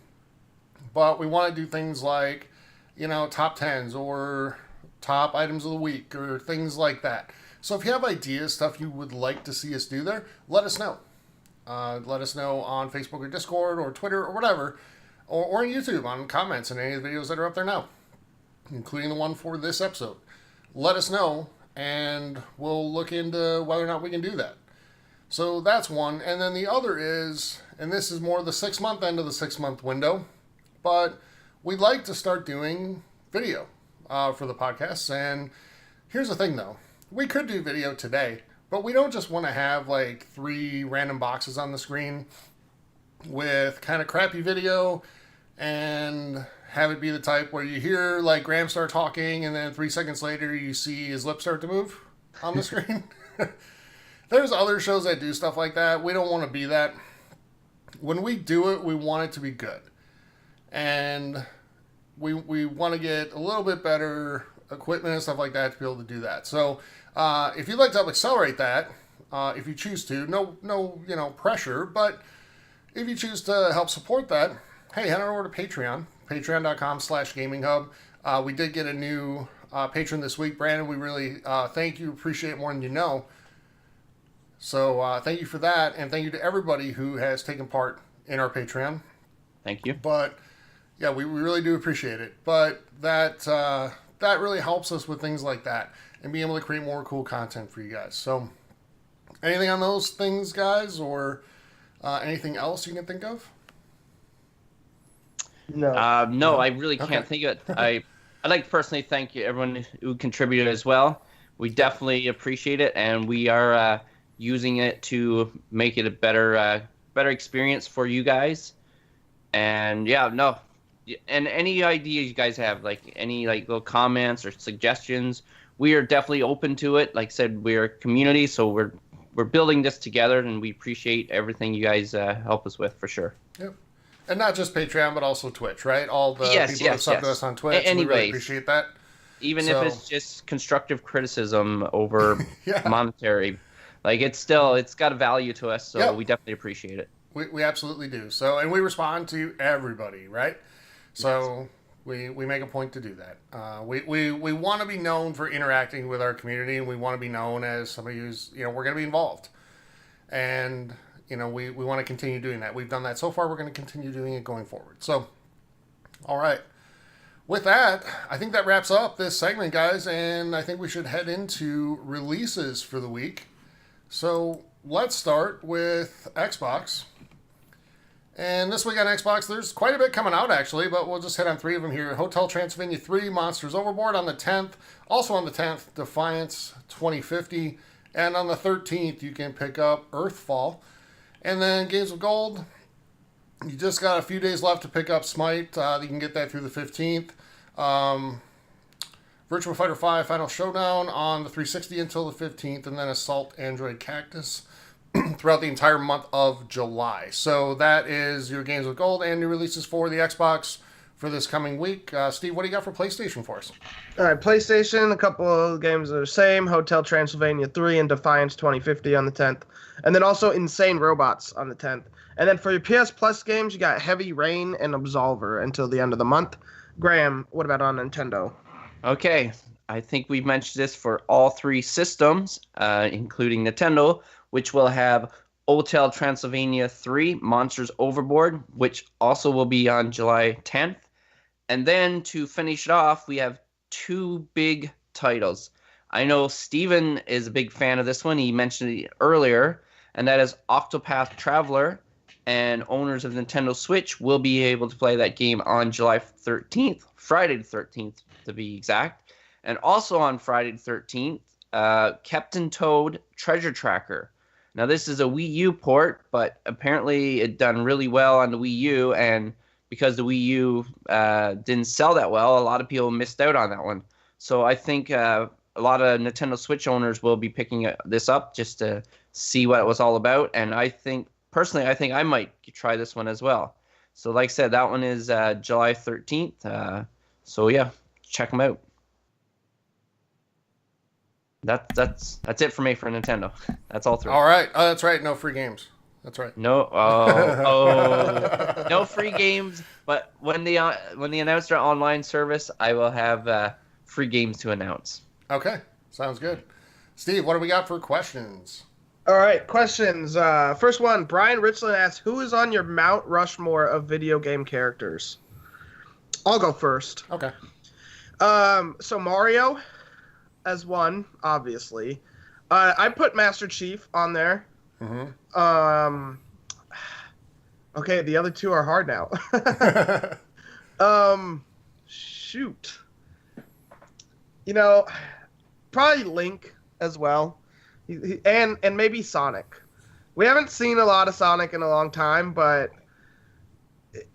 but we want to do things like, top 10s or top items of the week or things like that. So if you have ideas, stuff you would like to see us do there, let us know. Let us know on Facebook or Discord or Twitter or whatever, or on YouTube on comments and any of the videos that are up there now, including the one for this episode. Let us know, and we'll look into whether or not we can do that. So that's one. And then the other is, and this is more the 6-month end of the 6-month window, but we'd like to start doing video for the podcasts. And here's the thing, though. We could do video today, but we don't just want to have like 3 random boxes on the screen with kind of crappy video and have it be the type where you hear like Graham start talking and then 3 seconds later you see his lips start to move on the screen. There's other shows that do stuff like that. We don't want to be that. When we do it, we want it to be good. And we want to get a little bit better equipment and stuff like that to be able to do that. So if you'd like to help accelerate that, if you choose to, no pressure, but if you choose to help support that, hey, head on over to Patreon, patreon.com/gaminghub. We did get a new patron this week, Brandon. We really thank you, appreciate it more than you know. So thank you for that, and thank you to everybody who has taken part in our Patreon. Thank you. But yeah, we really do appreciate it. But that really helps us with things like that and being able to create more cool content for you guys. So anything on those things, guys, or anything else you can think of? No. I really can't think of it. I'd like to personally thank you, everyone who contributed as well. We definitely appreciate it, and we are using it to make it a better experience for you guys. And and any ideas you guys have, like any like little comments or suggestions, we are definitely open to it. Like I said, we're a community, so we're building this together, and we appreciate everything you guys help us with for sure. Yep. And not just Patreon, but also Twitch, right? All the people that sub to us on Twitch, we really appreciate that. Even if it's just constructive criticism over monetary, like it's got a value to us, so we definitely appreciate it. We absolutely do. So, and we respond to everybody, right? So we make a point to do that. We want to be known for interacting with our community, and we want to be known as somebody who's, we're going to be involved. And, we want to continue doing that. We've done that so far. We're going to continue doing it going forward. So, all right. With that, I think that wraps up this segment, guys, and I think we should head into releases for the week. So let's start with Xbox. And this week on Xbox, there's quite a bit coming out, actually, but we'll just hit on 3 of them here. Hotel Transylvania 3, Monsters Overboard on the 10th. Also on the 10th, Defiance 2050. And on the 13th, you can pick up Earthfall. And then Games of Gold, you just got a few days left to pick up Smite. You can get that through the 15th. Virtua Fighter 5 Final Showdown on the 360 until the 15th. And then Assault Android Cactus throughout the entire month of July. So that is your Games of Gold and new releases for the Xbox for this coming week. Steve, what do you got for PlayStation for us? All right, PlayStation, a couple of games are the same. Hotel Transylvania 3 and Defiance 2050 on the 10th. And then also Insane Robots on the 10th. And then for your PS Plus games, you got Heavy Rain and Absolver until the end of the month. Graham, what about on Nintendo? Okay, I think we've mentioned this for all 3 systems, including Nintendo, which will have Hotel Transylvania 3, Monsters Overboard, which also will be on July 10th. And then to finish it off, we have 2 big titles. I know Steven is a big fan of this one. He mentioned it earlier, and that is Octopath Traveler. And owners of Nintendo Switch will be able to play that game on July 13th, Friday the 13th to be exact. And also on Friday the 13th, Captain Toad Treasure Tracker. Now this is a Wii U port, but apparently it done really well on the Wii U, and because the Wii U didn't sell that well, a lot of people missed out on that one. So I think a lot of Nintendo Switch owners will be picking this up just to see what it was all about. And I think I might try this one as well. So like I said, that one is July 13th, So yeah, check them out. That's it for me for Nintendo. That's all three. All right. Oh, that's right. No free games. That's right. No, no free games. But when they announce their online service, I will have free games to announce. Okay. Sounds good. Steve, what do we got for questions? All right, questions. First one, Brian Richland asks, who is on your Mount Rushmore of video game characters? I'll go first. Okay. So Mario as one, obviously. I put Master Chief on there. Mm-hmm. Okay, the other two are hard now. Shoot. You know, probably Link as well. And maybe Sonic. We haven't seen a lot of Sonic in a long time, but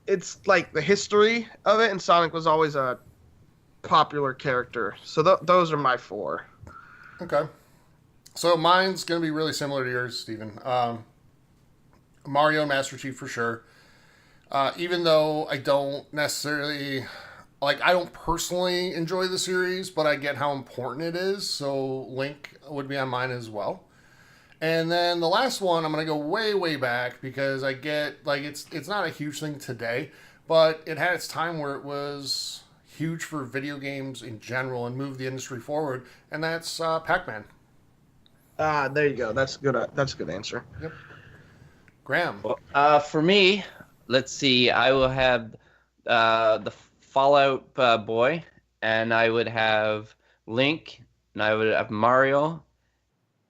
it's like the history of it, and Sonic was always a popular character. So those are my four. Okay. So mine's going to be really similar to yours, Steven. Mario and Master Chief for sure. Even though I don't necessarily... I don't personally enjoy the series, but I get how important it is. So Link would be on mine as well. And then the last one, I'm going to go way, way back because I get, it's not a huge thing today, but it had its time where it was huge for video games in general and moved the industry forward, and that's Pac-Man. There you go. That's good. That's a good answer. Yep. Graham. For me, let's see. I will have the Fallout boy, and I would have Link, and I would have Mario,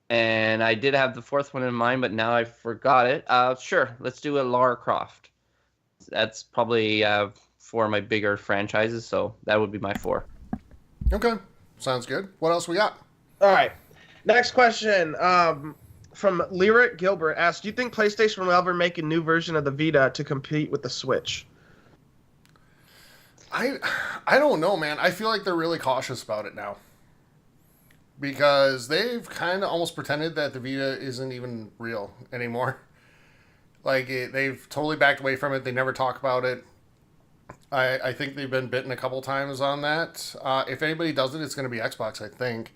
and I did have the fourth one in mind, but now I forgot it. Sure, let's do a Lara Croft. That's probably four of my bigger franchises, so that would be my four. Okay, sounds good. What else we got? All right. Next question from Lyric Gilbert asks, do you think PlayStation will ever make a new version of the Vita to compete with the Switch? I don't know, man. I feel like they're really cautious about it now. Because they've kind of almost pretended that the Vita isn't even real anymore. They've totally backed away from it. They never talk about it. I think they've been bitten a couple times on that. If anybody does it, it's going to be Xbox, I think.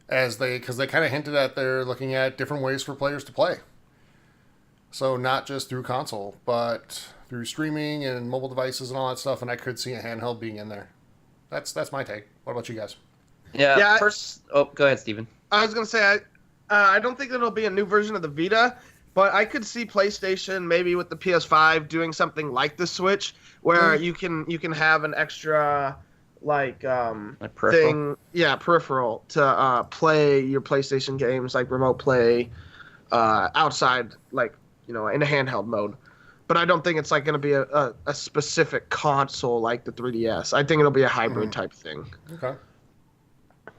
Because they kind of hinted that they're looking at different ways for players to play. So not just through console, but through streaming and mobile devices and all that stuff. And I could see a handheld being in there. That's my take. What about you guys? Yeah. First, go ahead, Steven. I was gonna say I don't think it'll be a new version of the Vita, but I could see PlayStation maybe with the PS5 doing something like the Switch, where you can have an extra peripheral? peripheral to play your PlayStation games, like remote play outside, in a handheld mode. But I don't think it's going to be a specific console like the 3DS. I think it'll be a hybrid type thing. Okay.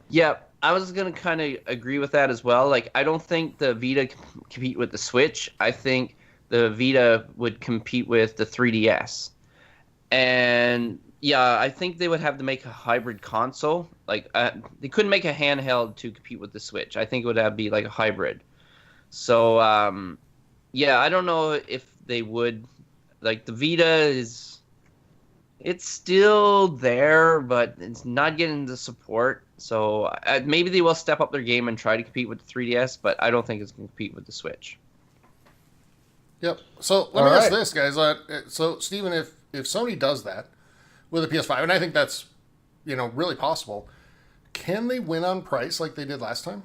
Yeah, I was going to kind of agree with that as well. I don't think the Vita can compete with the Switch. I think the Vita would compete with the 3DS. And yeah, I think they would have to make a hybrid console. They couldn't make a handheld to compete with the Switch. I think it would have to be a hybrid. So, yeah, I don't know if they would. The Vita it's still there, but it's not getting the support. So maybe they will step up their game and try to compete with the 3DS, but I don't think it's going to compete with the Switch. Yep. So let me ask this, guys. So, Steven, if Sony does that with a PS5, and I think that's really possible, can they win on price like they did last time?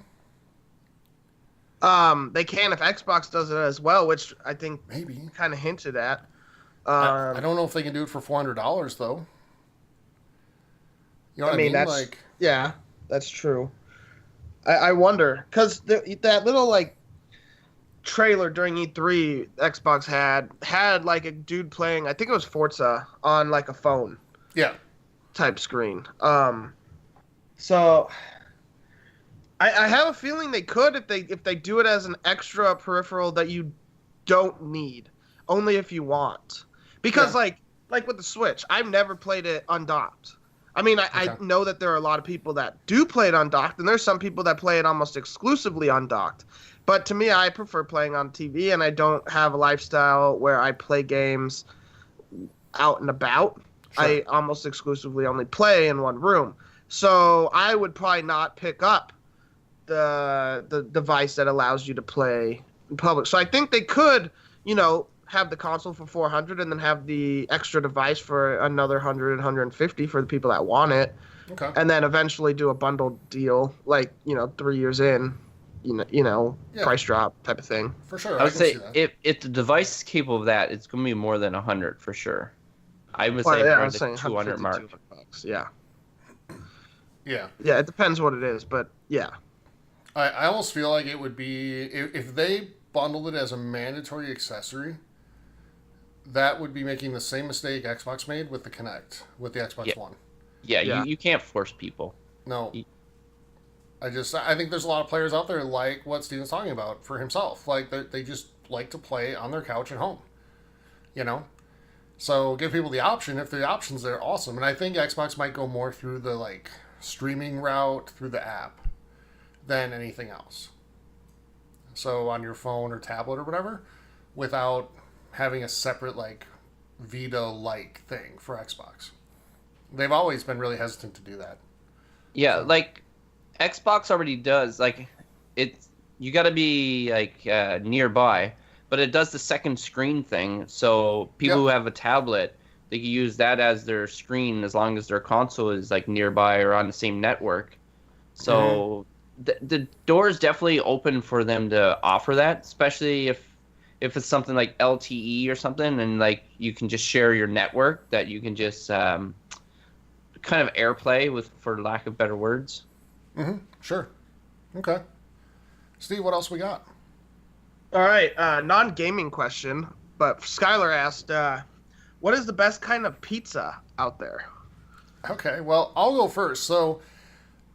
They can if Xbox does it as well, which I think maybe kind of hinted at. I don't know if they can do it for $400 though. You know what I mean? Yeah, that's true. I wonder because that little trailer during E3 Xbox had a dude playing, I think it was Forza on a phone. Yeah. Type screen. So I have a feeling they could if they do it as an extra peripheral that you don't need, only if you want. Because like with the Switch, I've never played it undocked. I mean, I know that there are a lot of people that do play it undocked, and there's some people that play it almost exclusively undocked. But to me, I prefer playing on TV, and I don't have a lifestyle where I play games out and about. I almost exclusively only play in one room. So I would probably not pick up the device that allows you to play in public. So I think they could, have the console for $400 and then have the extra device for another $100, $150 for the people that want it. Okay. And then eventually do a bundled deal, like 3 years in, Yeah. price drop type of thing. For sure. I would can say see that. if the device is capable of that, it's going to be more than 100 for sure. I would Well, say yeah, I around was the saying 200 mark. $150, $200. Yeah. Yeah. Yeah, it depends what it is, but yeah. I almost feel like it would be if they bundled it as a mandatory accessory, that would be making the same mistake Xbox made with the Kinect, with the Xbox Yeah. One. Yeah, Yeah. You can't force people. No. Ye- I think there's a lot of players out there like what Steven's talking about for himself. Like they just like to play on their couch at home. So give people the option. If the option's there, awesome. And I think Xbox might go more through the streaming route through the app than anything else. So on your phone or tablet or whatever, without having a separate Vita-like thing for Xbox. They've always been really hesitant to do that. Yeah, Xbox already does. You got to be nearby, but it does the second screen thing. So people Yep. who have a tablet, they can use that as their screen as long as their console is nearby or on the same network. So the door is definitely open for them to offer that, especially if it's something like LTE or something, and you can just share your network that you can just kind of AirPlay with, for lack of better words. Mm-hmm. Sure. Okay. Steve, what else we got? All right, non-gaming question, but Skylar asked, what is the best kind of pizza out there? Okay, well, I'll go first. So,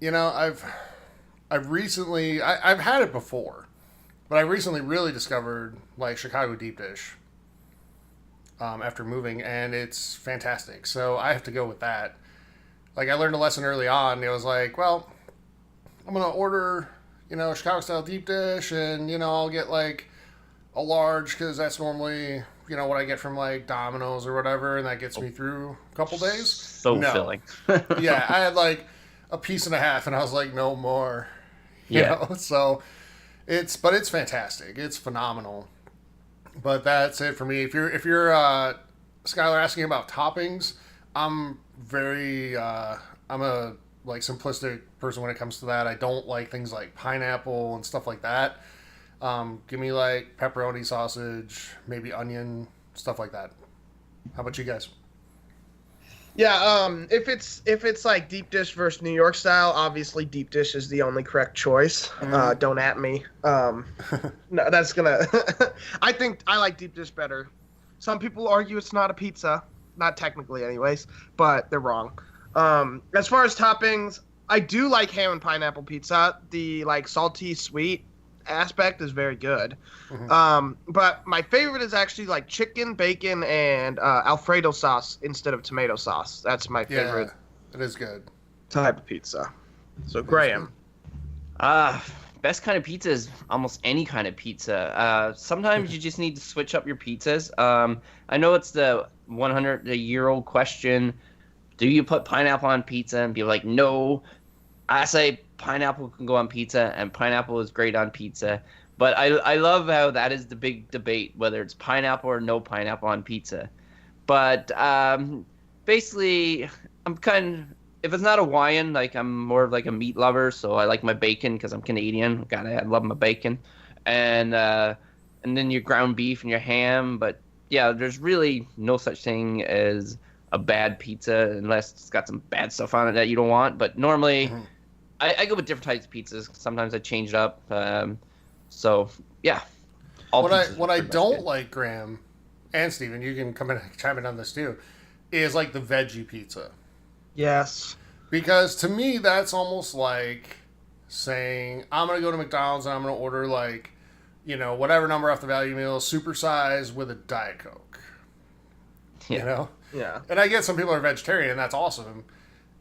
I've recently I've had it before, but I recently really discovered Chicago deep dish after moving, and it's fantastic. So I have to go with that. I learned a lesson early on. It was well, I'm gonna order Chicago style deep dish, and I'll get a large because that's normally what I get from Domino's or whatever, and that gets me through a couple days. So No. filling. Yeah, I had a piece and a half, and I was no more. You Yeah. know? So it's fantastic. It's phenomenal. But that's it for me. If you're Skylar asking about toppings, I'm very I'm a simplistic person when it comes to that. I don't like things like pineapple and stuff like that. Give me pepperoni, sausage, maybe onion, stuff like that. How about you guys? Yeah, if it's deep dish versus New York style, obviously deep dish is the only correct choice. Don't at me. No, that's gonna. I think I like deep dish better. Some people argue it's not a pizza, not technically, anyways, but they're wrong. As far as toppings, I do like ham and pineapple pizza. The salty sweet aspect is very good. But my favorite is actually chicken, bacon, and Alfredo sauce instead of tomato sauce. That's my favorite Yeah, it is good. type of pizza. So Graham. Best kind of pizza is almost any kind of pizza. Sometimes you just need to switch up your pizzas. I know it's the 100-year-old question. Do you put pineapple on pizza? And be like, no. I say pineapple can go on pizza, and pineapple is great on pizza. But I love how that is the big debate, whether it's pineapple or no pineapple on pizza. But basically, if it's not Hawaiian, I'm more of a meat lover, so I like my bacon because I'm Canadian. I love my bacon. And then your ground beef and your ham. But yeah, there's really no such thing as a bad pizza unless it's got some bad stuff on it that you don't want. But normally, I go with different types of pizzas. Sometimes I change it up. So yeah, What I don't like, Graham and Steven, you can come in and chime in on this too, is the veggie pizza. Yes. Because to me, that's almost like saying, I'm going to go to McDonald's and I'm going to order whatever number off the value meal, supersize with a Diet Coke. Yeah. You know? Yeah. And I get some people are vegetarian, and that's awesome.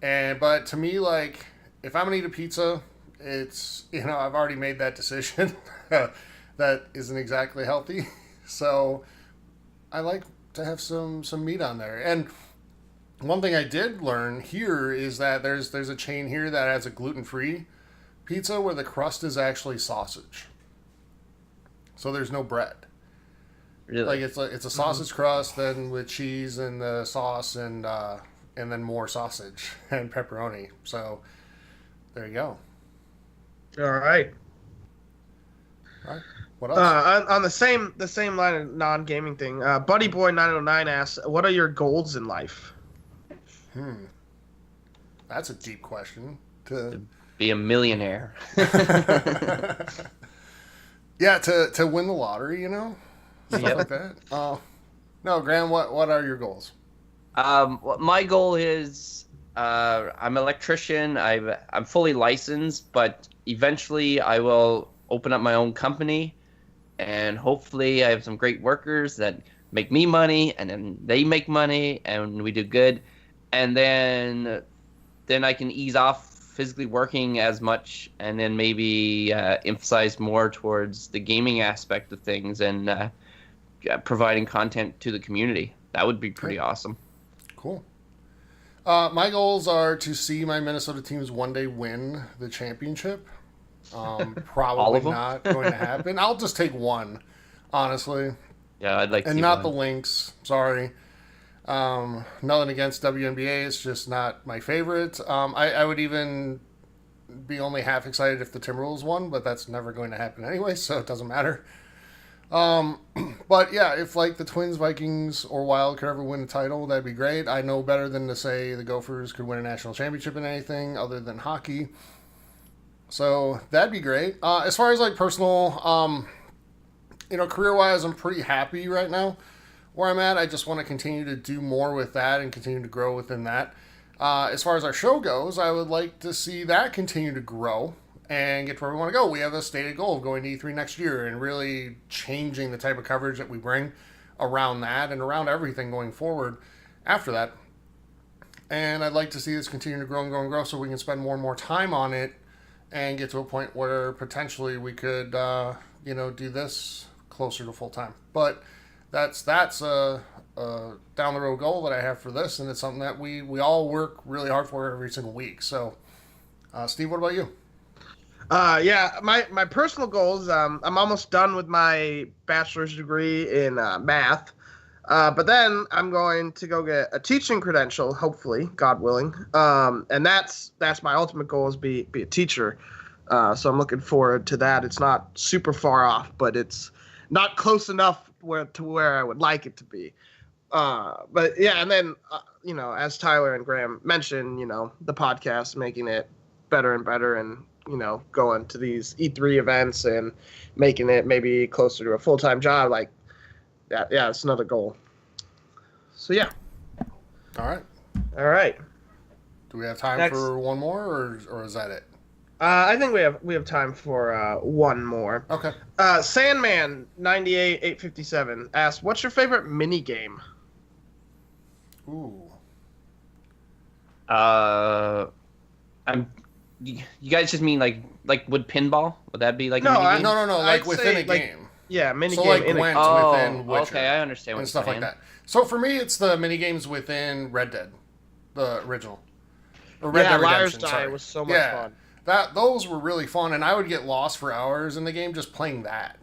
But to me, if I'm going to eat a pizza, it's, I've already made that decision. That isn't exactly healthy. So I like to have some meat on there. And One thing I did learn here is that there's a chain here that has a gluten-free pizza where the crust is actually sausage. So there's no bread. Really? Like it's a sausage crust, then with cheese and the sauce, and then more sausage and pepperoni. So there you go. All right. All right. What else? On the same line of non-gaming thing, Buddy Boy 909 asks, "What are your goals in life?" That's a deep question. To Be a millionaire. yeah, to win the lottery, stuff Yep. like that. No, Graham, what are your goals? My goal is I'm an electrician. I'm fully licensed, but eventually I will open up my own company, and hopefully I have some great workers that make me money, and then they make money, and we do good, and then I can ease off physically working as much, and then maybe emphasize more towards the gaming aspect of things and providing content to the community. That would be pretty awesome. Cool. My goals are to see my Minnesota teams one day win the championship. All Probably of them? not going to happen. I'll just take one, honestly. Yeah, I'd like to And see not one. the Lynx. Sorry. Nothing against WNBA. It's just not my favorite. I would even be only half excited if the Timberwolves won, but that's never going to happen anyway, so it doesn't matter. But yeah, if like the Twins, Vikings, or Wild could ever win a title, that'd be great. I know better than to say the Gophers could win a national championship in anything other than hockey. So that'd be great. As far as like personal, career-wise, I'm pretty happy right now where I'm at. I just want to continue to do more with that and continue to grow within that. As far as our show goes, I would like to see that continue to grow and get to where we want to go. We have a stated goal of going to E3 next year and really changing the type of coverage that we bring around that and around everything going forward after that. And I'd like to see this continue to grow and grow and grow so we can spend more and more time on it and get to a point where potentially we could, do this closer to full time. But that's a down the road goal that I have for this, and it's something that we all work really hard for every single week. So, Steve, what about you? Yeah, my personal goals. I'm almost done with my bachelor's degree in math, but then I'm going to go get a teaching credential, hopefully, God willing. And that's my ultimate goal is be a teacher. So I'm looking forward to that. It's not super far off, but it's not close enough where I would like it to be. But yeah, and then as Tyler and Graham mentioned, the podcast, making it better and better, and going to these E3 events and making it maybe closer to a full-time job, like that. Yeah, it's another goal. So yeah. All right. Do we have time Next. for one more, or is that it? I think we have time for one more. Okay. Sandman 98-857 asks, "What's your favorite mini game?" Ooh. You guys just mean like would pinball? Would that be like No, a mini game? No. Like I'd within say, a like, game. Yeah, mini So game like in Gwent a within Witcher. Okay, I understand what And you're stuff saying. like that. So for me, it's the mini games within Red Dead, the original. Or Red Yeah, Dead Liar's Redemption, Die sorry. was so much fun. Those were really fun, and I would get lost for hours in the game just playing that,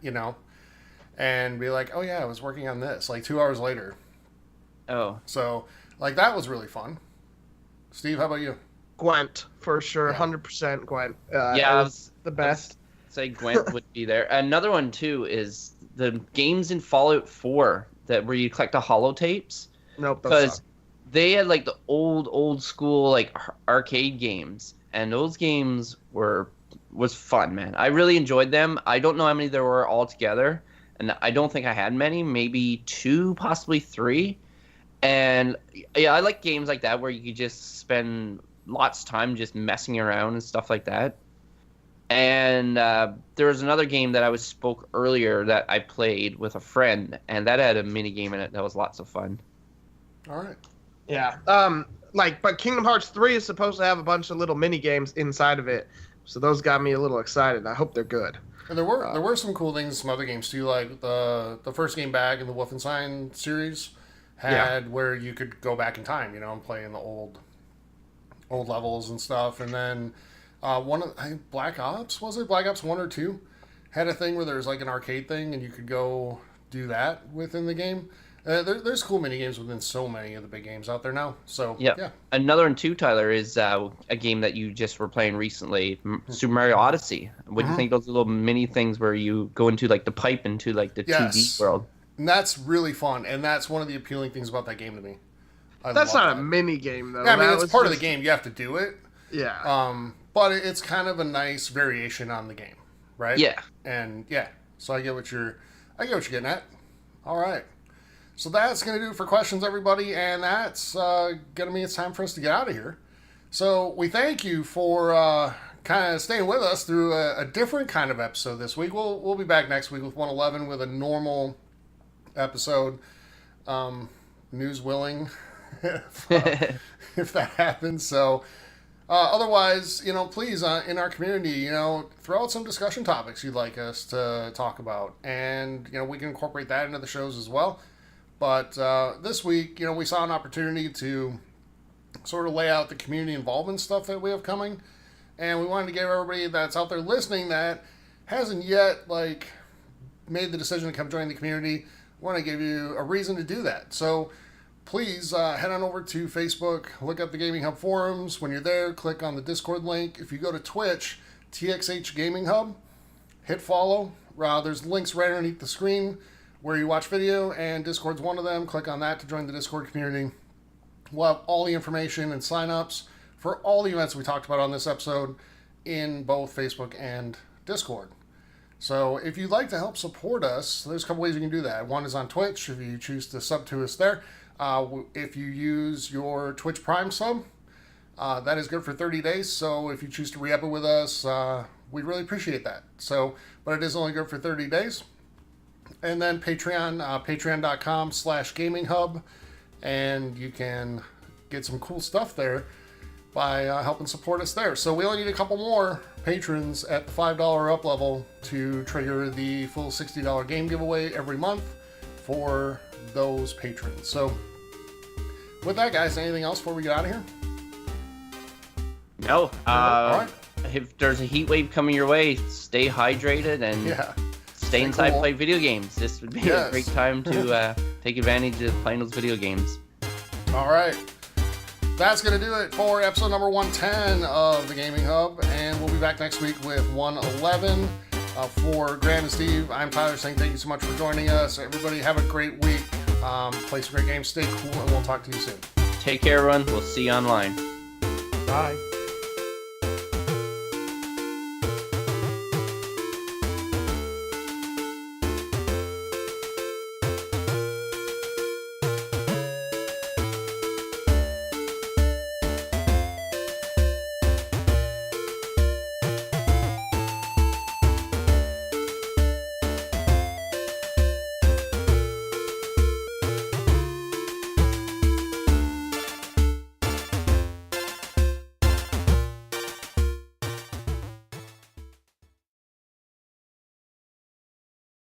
and be like, oh yeah, I was working on this, like 2 hours later. Oh, So, like, that was really fun. Steve, how about you? Gwent for sure, Yeah. 100% Gwent. yeah, it I was was the best. say Gwent would be there. Another one too is the games in Fallout 4 that where you collect the holotapes, Nope, that's because they had like the old school like arcade games, and those games was fun, man. I really enjoyed them. I don't know how many there were altogether, and I don't think I had many, maybe 2, possibly 3. And yeah, I like games like that where you could just spend lots of time just messing around and stuff like that. And there was another game that I spoke earlier that I played with a friend, and that had a mini game in it that was lots of fun. All right. Yeah. But Kingdom Hearts 3 is supposed to have a bunch of little mini games inside of it. So those got me a little excited. I hope they're good. And there were some cool things, some other games too, like the first game back in the Wolfenstein series had where you could go back in time, you know, and play in the old levels and stuff. And then I think Black Ops, was it Black Ops 1 or 2, had a thing where there's like an arcade thing and you could go do that within the game. There's cool mini games within so many of the big games out there now. So yeah. Another one too, Tyler, is a game that you just were playing recently, Super Mario Odyssey. What do you think of those little mini things where you go into like the pipe into like the 2D world? And that's really fun, and that's one of the appealing things about that game to me. That's not a mini game though. Yeah, I mean, it's part of the game. You have to do it. Yeah. But it's kind of a nice variation on the game, right? Yeah. And yeah, so I get what you're getting at. All right. So that's going to do it for questions, everybody, and that's going to mean it's time for us to get out of here. So we thank you for kind of staying with us through a different kind of episode this week. We'll be back next week with 111 with a normal episode, news willing, if that happens. So otherwise, you know, please, in our community, you know, throw out some discussion topics you'd like us to talk about, and you know, we can incorporate that into the shows as well. But this week, you know, we saw an opportunity to sort of lay out the community involvement stuff that we have coming. And we wanted to give everybody that's out there listening that hasn't yet, like, made the decision to come join the community, want to give you a reason to do that. So please head on over to Facebook, look up the Gaming Hub forums. When you're there, click on the Discord link. If you go to Twitch, TXH Gaming Hub, hit follow. There's links right underneath the screen where you watch video, and Discord's one of them. Click on that to join the Discord community. We'll have all the information and sign-ups for all the events we talked about on this episode in both Facebook and Discord. So if you'd like to help support us, there's a couple ways you can do that. One is on Twitch, if you choose to sub to us there. If you use your Twitch Prime sub, that is good for 30 days. So if you choose to re-up it with us, we'd really appreciate that. So, but it is only good for 30 days. And then Patreon, patreon.com/gaminghub, and you can get some cool stuff there by helping support us there. So we only need a couple more patrons at the $5 up level to trigger the full $60 game giveaway every month for those patrons. So with that, guys, anything else before we get out of here? No. All right. If there's a heat wave coming your way, stay hydrated and stay inside, play video games. This would be a great time to take advantage of playing those video games. All right. That's going to do it for episode number 110 of the Gaming Hub, and we'll be back next week with 111. For Graham and Steve, I'm Tyler saying thank you so much for joining us. Everybody have a great week. Play some great games, stay cool, and we'll talk to you soon. Take care, everyone. We'll see you online. Bye.